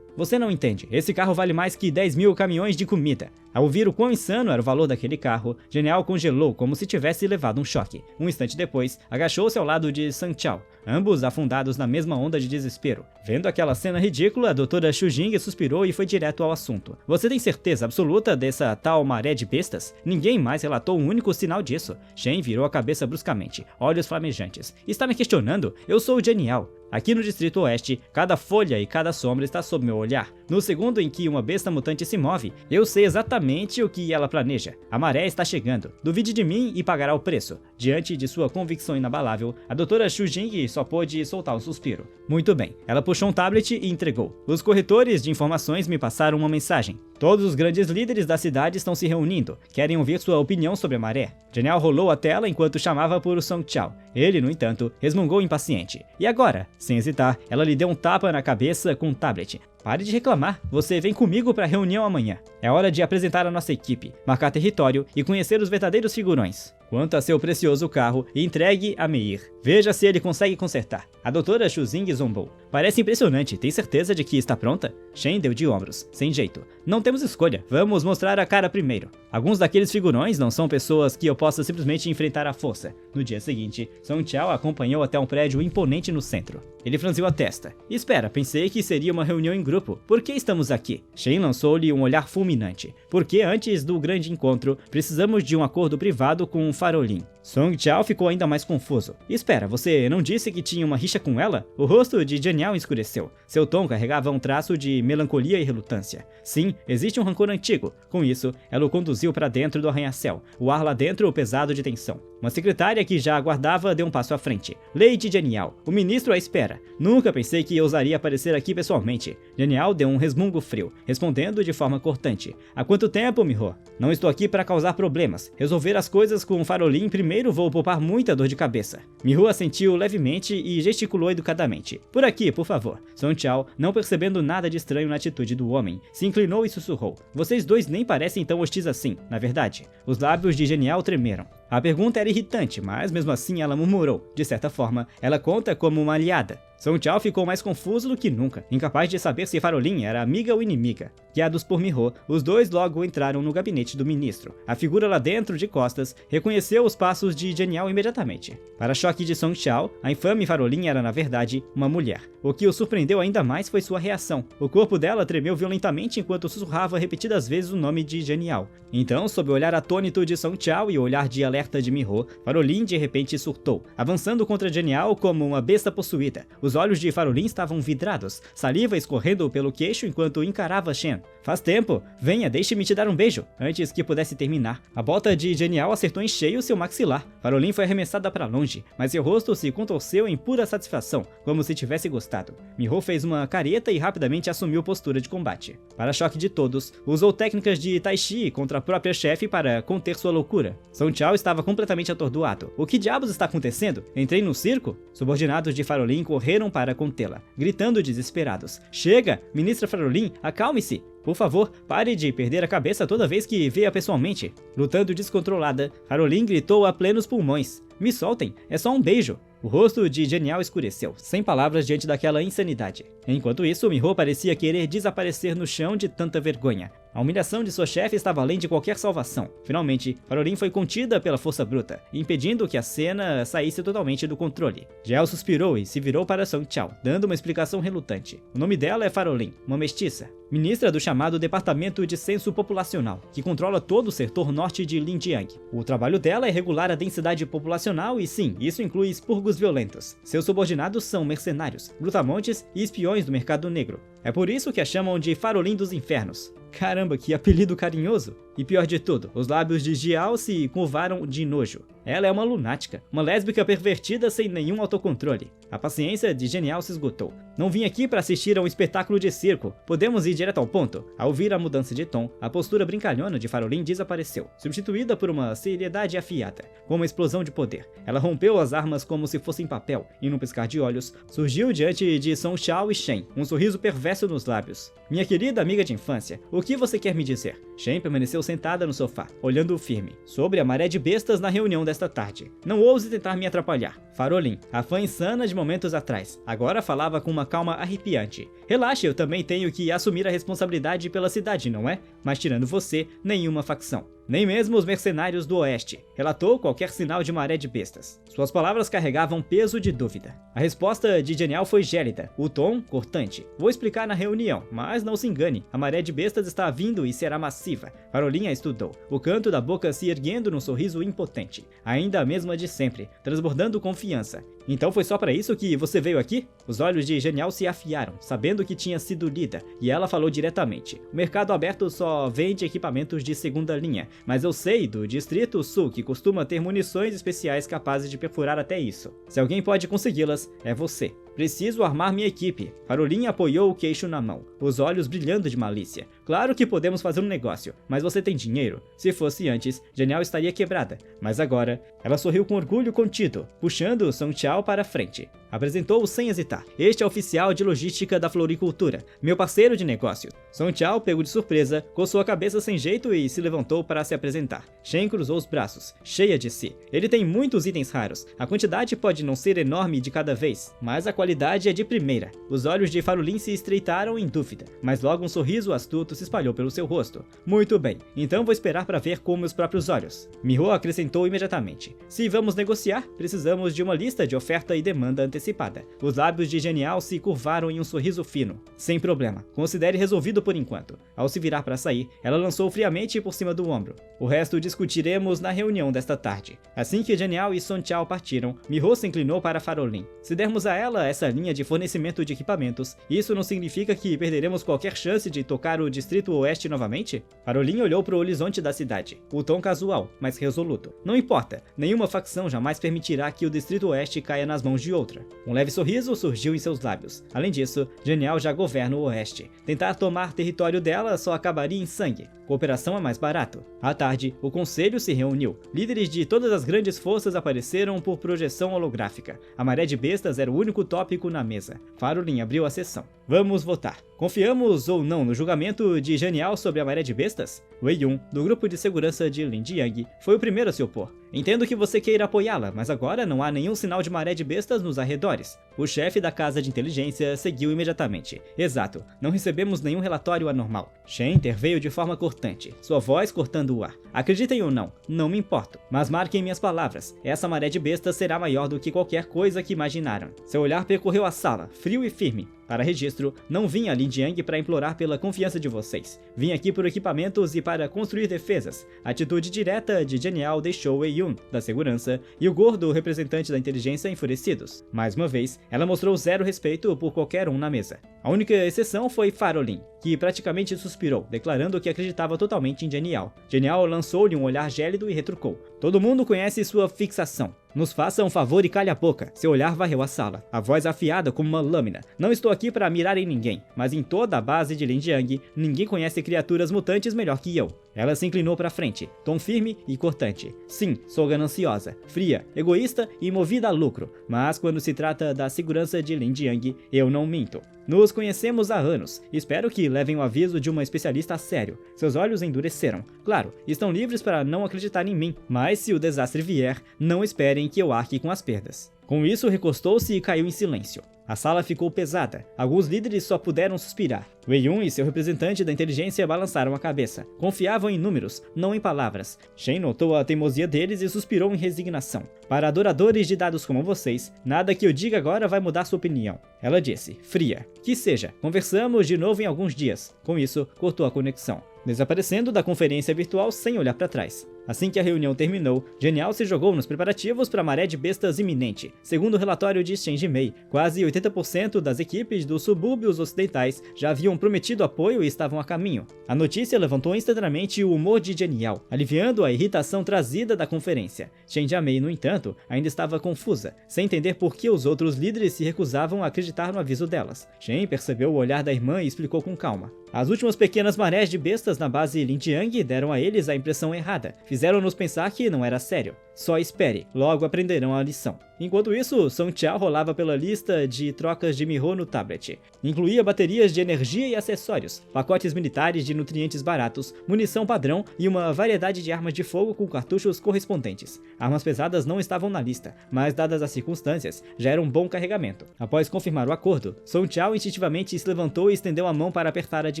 Você não entende, esse carro vale mais que 10 mil caminhões de comida. Ao ouvir o quão insano era o valor daquele carro, Genial congelou como se tivesse levado um choque. Um instante depois, agachou-se ao lado de Song Chao, ambos afundados na mesma onda de desespero. Vendo aquela cena ridícula, a doutora Xu Jing suspirou e foi direto ao assunto. Você tem certeza absoluta dessa tal maré de bestas? Ninguém mais relatou um único sinal disso. Shen virou a cabeça bruscamente, olhos flamejantes. Está me questionando? Eu sou o Genial. Aqui no Distrito Oeste, cada folha e cada sombra está sob meu olhar. No segundo em que uma besta mutante se move, eu sei exatamente o que ela planeja. A maré está chegando. Duvide de mim e pagará o preço. Diante de sua convicção inabalável, a doutora Xu Jing só pôde soltar um suspiro. Muito bem. Ela puxou um tablet e entregou. Os corretores de informações me passaram uma mensagem. Todos os grandes líderes da cidade estão se reunindo. Querem ouvir sua opinião sobre a maré. Genial rolou a tela enquanto chamava por Song Chao. Ele, no entanto, resmungou impaciente. E agora? Sem hesitar, ela lhe deu um tapa na cabeça com um tablet. Pare de reclamar, você vem comigo para a reunião amanhã. É hora de apresentar a nossa equipe, marcar território e conhecer os verdadeiros figurões. Quanto a seu precioso carro, entregue a Meir. Veja se ele consegue consertar. A doutora Xu Jing zombou. Parece impressionante, tem certeza de que está pronta? Shen deu de ombros, sem jeito. Não temos escolha, vamos mostrar a cara primeiro. Alguns daqueles figurões não são pessoas que eu possa simplesmente enfrentar à força. No dia seguinte, Song Chao acompanhou até um prédio imponente no centro. Ele franziu a testa. Espera, pensei que seria uma reunião em grupo. Por que estamos aqui? Shen lançou-lhe um olhar fulminante. Porque antes do grande encontro, precisamos de um acordo privado com um Farolin. Song Chao ficou ainda mais confuso. Espera, você não disse que tinha uma rixa com ela? O rosto de Genial escureceu. Seu tom carregava um traço de melancolia e relutância. Sim, existe um rancor antigo. Com isso, ela o conduziu para dentro do arranha-céu, o ar lá dentro pesado de tensão. Uma secretária que já aguardava deu um passo à frente. Lady Genial, o ministro à espera. Nunca pensei que ousaria aparecer aqui pessoalmente. Genial deu um resmungo frio, respondendo de forma cortante. Há quanto tempo, Miho? Não estou aqui para causar problemas. Resolver as coisas com o Farolin primeiro vou poupar muita dor de cabeça. Miho assentiu levemente e gesticulou educadamente. Por aqui, por favor. Song Chao, não percebendo nada de estranho na atitude do homem, se inclinou e sussurrou. Vocês dois nem parecem tão hostis assim, na verdade. Os lábios de Genial tremeram. A pergunta era irritante, mas mesmo assim ela murmurou. De certa forma, ela conta como uma aliada. Song Chao ficou mais confuso do que nunca, incapaz de saber se Farolin era amiga ou inimiga. Guiados por Miho, os dois logo entraram no gabinete do ministro. A figura lá dentro, de costas, reconheceu os passos de Genial imediatamente. Para choque de Song Chao, a infame Farolin era na verdade uma mulher. O que o surpreendeu ainda mais foi sua reação. O corpo dela tremeu violentamente enquanto sussurrava repetidas vezes o nome de Genial. Então, sob o olhar atônito de Song Chao e o olhar de alerta de Miho, Farolin de repente surtou, avançando contra Genial como uma besta possuída. Os olhos de Farolin estavam vidrados, saliva escorrendo pelo queixo enquanto encarava Shen. Faz tempo! Venha, deixe-me te dar um beijo! Antes que pudesse terminar, a bota de Genial acertou em cheio seu maxilar. Farolin foi arremessada para longe, mas seu rosto se contorceu em pura satisfação, como se tivesse gostado. Miho fez uma careta e rapidamente assumiu postura de combate. Para choque de todos, usou técnicas de Tai Chi contra a própria chefe para conter sua loucura. Song Chao estava completamente atordoado. O que diabos está acontecendo? Entrei no circo? Subordinados de Farolin correram para contê-la, gritando desesperados. Chega! Ministra Farolin, acalme-se! Por favor, pare de perder a cabeça toda vez que vê-a pessoalmente. Lutando descontrolada, Farolin gritou a plenos pulmões. Me soltem, é só um beijo. O rosto de Genial escureceu, sem palavras diante daquela insanidade. Enquanto isso, Miho parecia querer desaparecer no chão de tanta vergonha. A humilhação de sua chefe estava além de qualquer salvação. Finalmente, Farolin foi contida pela força bruta, impedindo que a cena saísse totalmente do controle. Gel suspirou e se virou para Song Chao, dando uma explicação relutante. O nome dela é Farolin, uma mestiça, ministra do chamado Departamento de Censo Populacional, que controla todo o setor norte de Linjiang. O trabalho dela é regular a densidade populacional e sim, isso inclui expurgos violentos. Seus subordinados são mercenários, brutamontes e espiões do mercado negro. É por isso que a chamam de Farolin dos Infernos. Caramba, que apelido carinhoso! E pior de tudo, os lábios de Jiao se curvaram de nojo. Ela é uma lunática, uma lésbica pervertida sem nenhum autocontrole. A paciência de Genial se esgotou. Não vim aqui para assistir a um espetáculo de circo. Podemos ir direto ao ponto. Ao ouvir a mudança de tom, a postura brincalhona de Farolin desapareceu, substituída por uma seriedade afiada, com uma explosão de poder. Ela rompeu as armas como se fossem papel, e num piscar de olhos, surgiu diante de Song Xiao e Shen, um sorriso perverso nos lábios. Minha querida amiga de infância, o que você quer me dizer? Shen permaneceu sentada no sofá, olhando firme, sobre a maré de bestas na reunião desta tarde. Não ouse tentar me atrapalhar. Farolin, a fã insana de momentos atrás, agora falava com uma calma arrepiante. Relaxe, eu também tenho que assumir a responsabilidade pela cidade, não é? Mas tirando você, nenhuma facção. Nem mesmo os mercenários do Oeste, relatou qualquer sinal de maré de bestas. Suas palavras carregavam peso de dúvida. A resposta de Genial foi gélida, o tom cortante. Vou explicar na reunião, mas não se engane, a maré de bestas está vindo e será massiva. Farolin a estudou, o canto da boca se erguendo num sorriso impotente, ainda a mesma de sempre, transbordando confiança. Então foi só para isso que você veio aqui? Os olhos de Genial se afiaram, sabendo que tinha sido lida, e ela falou diretamente. O mercado aberto só vende equipamentos de segunda linha, mas eu sei do Distrito Sul que costuma ter munições especiais capazes de perfurar até isso. Se alguém pode consegui-las, é você. Preciso armar minha equipe. Farolin apoiou o queixo na mão, os olhos brilhando de malícia. Claro que podemos fazer um negócio, mas você tem dinheiro? Se fosse antes, Genial estaria quebrada. Mas agora, ela sorriu com orgulho contido, puxando Song Xiao para frente. Apresentou-o sem hesitar. Este é o oficial de logística da floricultura, meu parceiro de negócio. Song Xiao pegou de surpresa, coçou a cabeça sem jeito e se levantou para se apresentar. Shen cruzou os braços, cheia de si. Ele tem muitos itens raros. A quantidade pode não ser enorme de cada vez, mas a qualidade é de primeira. Os olhos de Farolin se estreitaram em dúvida, mas logo um sorriso astuto se espalhou pelo seu rosto. Muito bem, então vou esperar para ver com meus próprios olhos. Miho acrescentou imediatamente. Se vamos negociar, precisamos de uma lista de oferta e demanda antecipada. Os lábios de Genial se curvaram em um sorriso fino. Sem problema, considere resolvido por enquanto. Ao se virar para sair, ela lançou friamente por cima do ombro. O resto discutiremos na reunião desta tarde. Assim que Genial e Song Xiao partiram, Miho se inclinou para Farolin. Se dermos a ela essa linha de fornecimento de equipamentos, isso não significa que perderemos qualquer chance de tocar o Distrito Oeste novamente? Farolin olhou para o horizonte da cidade, o tom casual, mas resoluto. Não importa, nenhuma facção jamais permitirá que o Distrito Oeste caia nas mãos de outra. Um leve sorriso surgiu em seus lábios. Além disso, Genial já governa o Oeste. Tentar tomar território dela só acabaria em sangue. Cooperação é mais barato. À tarde, o conselho se reuniu. Líderes de todas as grandes forças apareceram por projeção holográfica. A maré de bestas era o único tópico na mesa. Farolin abriu a sessão. Vamos votar. Confiamos ou não no julgamento de Genial sobre a maré de bestas? Wei Yun, do grupo de segurança de Lin Jiang, foi o primeiro a se opor. Entendo que você queira apoiá-la, mas agora não há nenhum sinal de maré de bestas nos arredores. O chefe da casa de inteligência seguiu imediatamente. Exato, não recebemos nenhum relatório anormal. Shen interveio de forma cortante, sua voz cortando o ar. Acreditem ou não, não me importo. Mas marquem minhas palavras, essa maré de bestas será maior do que qualquer coisa que imaginaram. Seu olhar percorreu a sala, frio e firme. Para registro, não vim a Lin Jiang para implorar pela confiança de vocês. Vim aqui por equipamentos e para construir defesas. A atitude direta de Genial deixou Wei Yun, da segurança, e o gordo representante da inteligência enfurecidos. Mais uma vez, ela mostrou zero respeito por qualquer um na mesa. A única exceção foi Farolin, que praticamente suspirou, declarando que acreditava totalmente em Genial. Genial lançou-lhe um olhar gélido e retrucou. Todo mundo conhece sua fixação. Nos faça um favor e calhe a boca. Seu olhar varreu a sala, a voz afiada como uma lâmina. Não estou aqui para mirar em ninguém, mas em toda a base de Lin Jiang, ninguém conhece criaturas mutantes melhor que eu. Ela se inclinou para frente, tom firme e cortante. Sim, sou gananciosa, fria, egoísta e movida a lucro, mas quando se trata da segurança de Lin Jiang, eu não minto. Nos conhecemos há anos. Espero que levem o aviso de uma especialista a sério. Seus olhos endureceram. Claro, estão livres para não acreditar em mim, mas se o desastre vier, não esperem que eu arque com as perdas. Com isso, recostou-se e caiu em silêncio. A sala ficou pesada. Alguns líderes só puderam suspirar. Wei Yun e seu representante da inteligência balançaram a cabeça. Confiavam em números, não em palavras. Shen notou a teimosia deles e suspirou em resignação. Para adoradores de dados como vocês, nada que eu diga agora vai mudar sua opinião. Ela disse, fria. Que seja, conversamos de novo em alguns dias. Com isso, cortou a conexão. desaparecendo da conferência virtual sem olhar para trás. Assim que a reunião terminou, Genial se jogou nos preparativos para a maré de bestas iminente. Segundo o relatório de Chen Jimei, quase 80% das equipes dos subúrbios ocidentais já haviam prometido apoio e estavam a caminho. A notícia levantou instantaneamente o humor de Genial, aliviando a irritação trazida da conferência. Chen Jimei, no entanto, ainda estava confusa, sem entender por que os outros líderes se recusavam a acreditar no aviso delas. Chen percebeu o olhar da irmã e explicou com calma. As últimas pequenas marés de bestas na base Linjiang deram a eles a impressão errada. Fizeram-nos pensar que não era sério. Só espere, logo aprenderão a lição. Enquanto isso, Song Qiao rolava pela lista de trocas de Miho no tablet. Incluía baterias de energia e acessórios, pacotes militares de nutrientes baratos, munição padrão e uma variedade de armas de fogo com cartuchos correspondentes. Armas pesadas não estavam na lista, mas dadas as circunstâncias, já era um bom carregamento. Após confirmar o acordo, Song Qiao instintivamente se levantou e estendeu a mão para apertar a de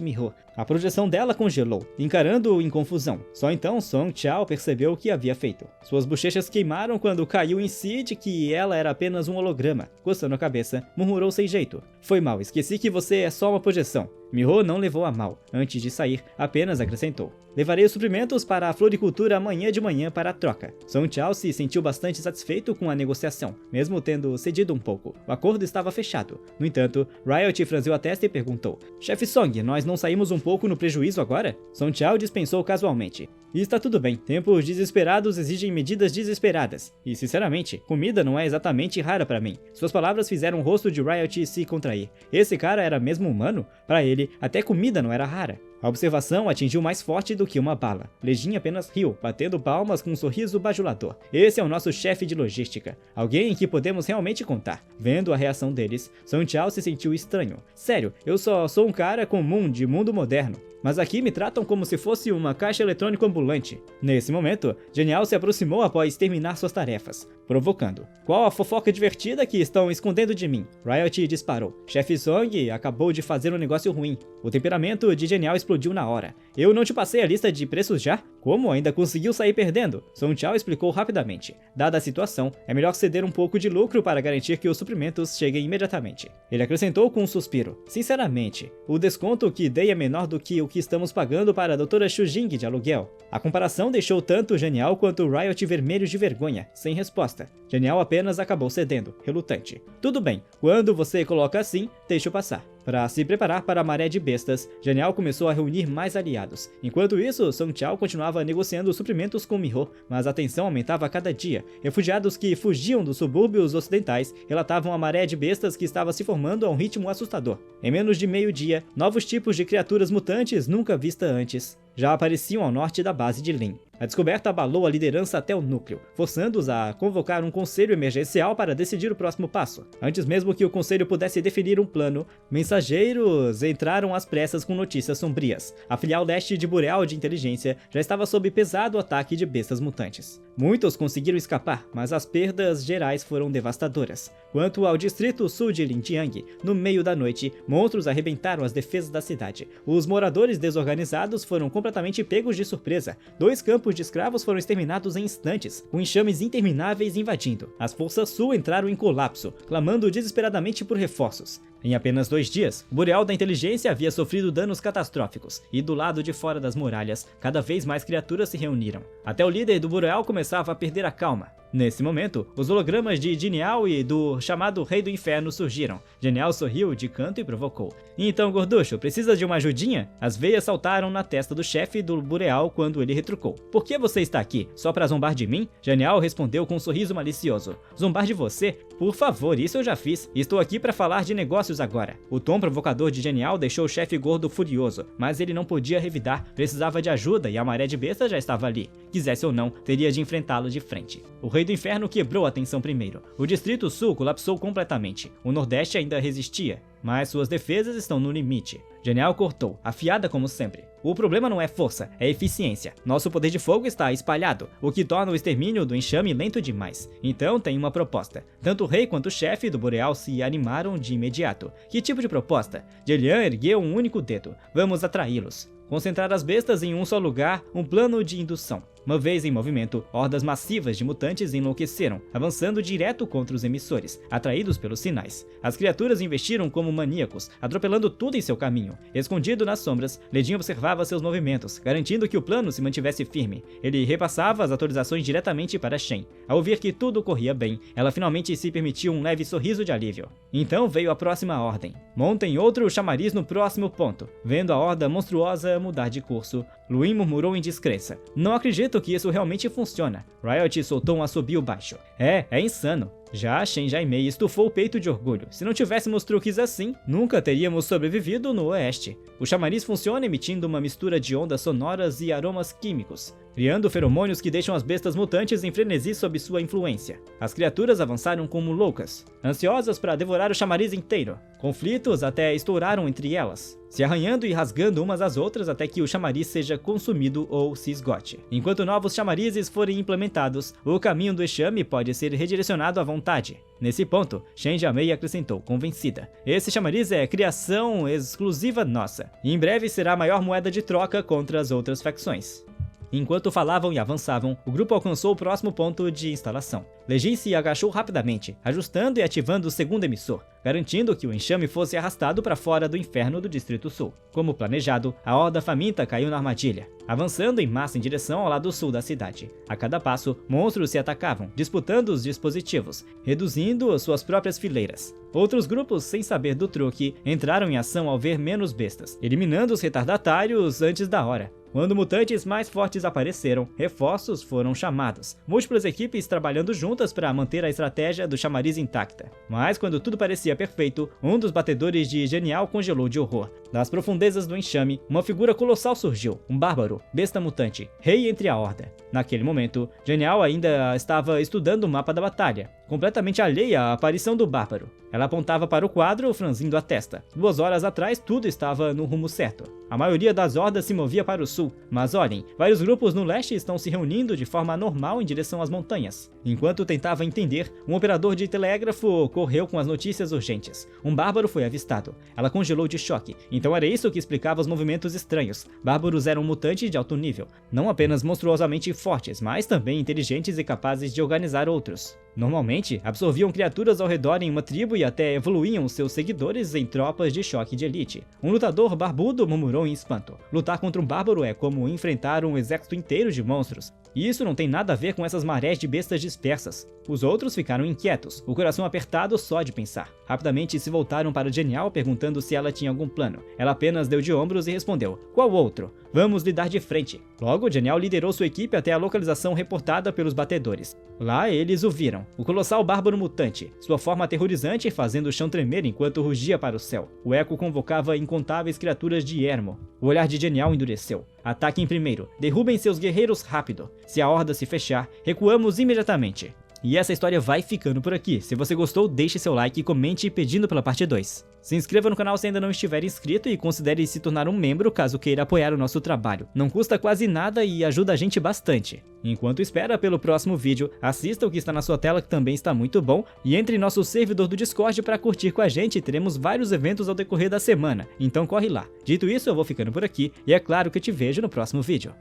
Miho. A projeção dela congelou, encarando-o em confusão. Só então Song Qiao percebeu o que havia feito. Suas bochechas queimaram quando caiu em si de que ela era apenas um holograma. Coçando a cabeça, murmurou sem jeito. Foi mal, esqueci que você é só uma projeção. Miho não levou a mal. Antes de sair, apenas acrescentou. Levarei os suprimentos para a floricultura amanhã de manhã para a troca. Song Qiao se sentiu bastante satisfeito com a negociação, mesmo tendo cedido um pouco. O acordo estava fechado. No entanto, Riot franziu a testa e perguntou. Chefe Song, nós não saímos um pouco no prejuízo agora? Song Qiao dispensou casualmente. E está tudo bem, tempos desesperados exigem medidas desesperadas. E sinceramente, comida não é exatamente rara para mim. Suas palavras fizeram o rosto de Riot se contrair. Esse cara era mesmo humano? Para ele, até comida não era rara. A observação atingiu mais forte do que uma bala. Lejin apenas riu, batendo palmas com um sorriso bajulador. Esse é o nosso chefe de logística. Alguém em que podemos realmente contar. Vendo a reação deles, Song Qiao se sentiu estranho. Sério, eu só sou um cara comum de mundo moderno. Mas aqui me tratam como se fosse uma caixa eletrônica ambulante. Nesse momento, Genial se aproximou após terminar suas tarefas, provocando. Qual a fofoca divertida que estão escondendo de mim? Riot disparou. Chefe Song acabou de fazer um negócio ruim. O temperamento de Genial explodiu na hora. Eu não te passei a lista de preços já? Como ainda conseguiu sair perdendo? Song Qiao explicou rapidamente. Dada a situação, é melhor ceder um pouco de lucro para garantir que os suprimentos cheguem imediatamente. Ele acrescentou com um suspiro. Sinceramente, o desconto que dei é menor do que o que estamos pagando para a Dra. Xu Jing de aluguel. A comparação deixou tanto Genial quanto Riot vermelhos de vergonha, sem resposta. Genial apenas acabou cedendo, relutante. Tudo bem, quando você coloca assim, deixa passar. Para se preparar para a maré de bestas, Genial começou a reunir mais aliados. Enquanto isso, Song Qiao continuava negociando suprimentos com Miho, mas a tensão aumentava a cada dia. Refugiados que fugiam dos subúrbios ocidentais relatavam a maré de bestas que estava se formando a um ritmo assustador. Em menos de meio-dia, novos tipos de criaturas mutantes nunca vistas antes já apareciam ao norte da base de Lin. A descoberta abalou a liderança até o núcleo, forçando-os a convocar um conselho emergencial para decidir o próximo passo. Antes mesmo que o conselho pudesse definir um plano, mensageiros entraram às pressas com notícias sombrias. A filial leste de Bureau de Inteligência já estava sob pesado ataque de bestas mutantes. Muitos conseguiram escapar, mas as perdas gerais foram devastadoras. Quanto ao distrito sul de Linjiang, no meio da noite, monstros arrebentaram as defesas da cidade. Os moradores desorganizados foram completamente pegos de surpresa. 2 campos de escravos foram exterminados em instantes, com enxames intermináveis invadindo. As forças sul entraram em colapso, clamando desesperadamente por reforços. Em apenas 2 dias, o Bureau da Inteligência havia sofrido danos catastróficos, e do lado de fora das muralhas, cada vez mais criaturas se reuniram. Até o líder do Bureau começava a perder a calma. Nesse momento, os hologramas de Genial e do chamado Rei do Inferno surgiram. Genial sorriu de canto e provocou. Então, gorducho, precisa de uma ajudinha? As veias saltaram na testa do chefe do Bureau quando ele retrucou. Por que você está aqui? Só para zombar de mim? Genial respondeu com um sorriso malicioso. Zombar de você? Por favor, isso eu já fiz. Estou aqui para falar de negócios agora. O tom provocador de Genial deixou o chefe gordo furioso, mas ele não podia revidar, precisava de ajuda e a maré de besta já estava ali. Quisesse ou não, teria de enfrentá-lo de frente. O Rei do Inferno quebrou a tensão primeiro. O Distrito Sul colapsou completamente. O Nordeste ainda resistia, mas suas defesas estão no limite. Genial cortou, afiada como sempre. O problema não é força, é eficiência. Nosso poder de fogo está espalhado, o que torna o extermínio do enxame lento demais. Então tem uma proposta. Tanto o rei quanto o chefe do Boreal se animaram de imediato. Que tipo de proposta? Jelian ergueu um único dedo. Vamos atraí-los. Concentrar as bestas em um só lugar, um plano de indução. Uma vez em movimento, hordas massivas de mutantes enlouqueceram, avançando direto contra os emissores, atraídos pelos sinais. As criaturas investiram como maníacos, atropelando tudo em seu caminho. Escondido nas sombras, Ledin observava seus movimentos, garantindo que o plano se mantivesse firme. Ele repassava as atualizações diretamente para Shen. Ao ouvir que tudo corria bem, ela finalmente se permitiu um leve sorriso de alívio. Então veio a próxima ordem. Montem outro chamariz no próximo ponto. Vendo a horda monstruosa mudar de curso, Luin murmurou em descrença. Não acredito que isso realmente funciona. Riot soltou um assobio baixo. É insano. Já Shen Jaimei estufou o peito de orgulho. Se não tivéssemos truques assim, nunca teríamos sobrevivido no Oeste. O chamariz funciona emitindo uma mistura de ondas sonoras e aromas químicos, criando feromônios que deixam as bestas mutantes em frenesi sob sua influência. As criaturas avançaram como loucas, ansiosas para devorar o chamariz inteiro. Conflitos até estouraram entre elas, se arranhando e rasgando umas às outras até que o chamariz seja consumido ou se esgote. Enquanto novos chamarizes forem implementados, o caminho do enxame pode ser redirecionado à vontade. Nesse ponto, Shen Jaimei acrescentou, convencida. Esse chamariz é criação exclusiva nossa, e em breve será a maior moeda de troca contra as outras facções. Enquanto falavam e avançavam, o grupo alcançou o próximo ponto de instalação. Ledin se agachou rapidamente, ajustando e ativando o segundo emissor, garantindo que o enxame fosse arrastado para fora do inferno do Distrito Sul. Como planejado, a horda faminta caiu na armadilha, avançando em massa em direção ao lado sul da cidade. A cada passo, monstros se atacavam, disputando os dispositivos, reduzindo suas próprias fileiras. Outros grupos, sem saber do truque, entraram em ação ao ver menos bestas, eliminando os retardatários antes da hora. Quando mutantes mais fortes apareceram, reforços foram chamados, múltiplas equipes trabalhando juntas para manter a estratégia do chamariz intacta. Mas quando tudo parecia perfeito, um dos batedores de Genial congelou de horror. Das profundezas do enxame, uma figura colossal surgiu, um bárbaro, besta mutante, rei entre a horda. Naquele momento, Genial ainda estava estudando o mapa da batalha, completamente alheia à aparição do bárbaro. Ela apontava para o quadro, franzindo a testa. 2 horas atrás, tudo estava no rumo certo. A maioria das hordas se movia para o sul, mas olhem, vários grupos no leste estão se reunindo de forma anormal em direção às montanhas. Enquanto tentava entender, um operador de telégrafo correu com as notícias urgentes. Um bárbaro foi avistado. Ela congelou de choque. Então era isso que explicava os movimentos estranhos. Bárbaros eram mutantes de alto nível, não apenas monstruosamente fortes, mas também inteligentes e capazes de organizar outros. Normalmente, absorviam criaturas ao redor em uma tribo e até evoluíam seus seguidores em tropas de choque de elite. Um lutador barbudo murmurou em espanto. Lutar contra um bárbaro é como enfrentar um exército inteiro de monstros. E isso não tem nada a ver com essas marés de bestas dispersas. Os outros ficaram inquietos, o coração apertado só de pensar. Rapidamente se voltaram para Genial perguntando se ela tinha algum plano. Ela apenas deu de ombros e respondeu, qual outro? Vamos lidar de frente. Logo, Genial liderou sua equipe até a localização reportada pelos batedores. Lá eles o viram, o colossal bárbaro mutante, sua forma aterrorizante fazendo o chão tremer enquanto rugia para o céu. O eco convocava incontáveis criaturas de ermo. O olhar de Genial endureceu. Ataquem primeiro, derrubem seus guerreiros rápido. Se a horda se fechar, recuamos imediatamente. E essa história vai ficando por aqui. Se você gostou, deixe seu like e comente pedindo pela parte 2. Se inscreva no canal se ainda não estiver inscrito e considere se tornar um membro caso queira apoiar o nosso trabalho. Não custa quase nada e ajuda a gente bastante. Enquanto espera pelo próximo vídeo, assista o que está na sua tela que também está muito bom e entre em nosso servidor do Discord para curtir com a gente. Teremos vários eventos ao decorrer da semana, então corre lá. Dito isso, eu vou ficando por aqui e é claro que eu te vejo no próximo vídeo.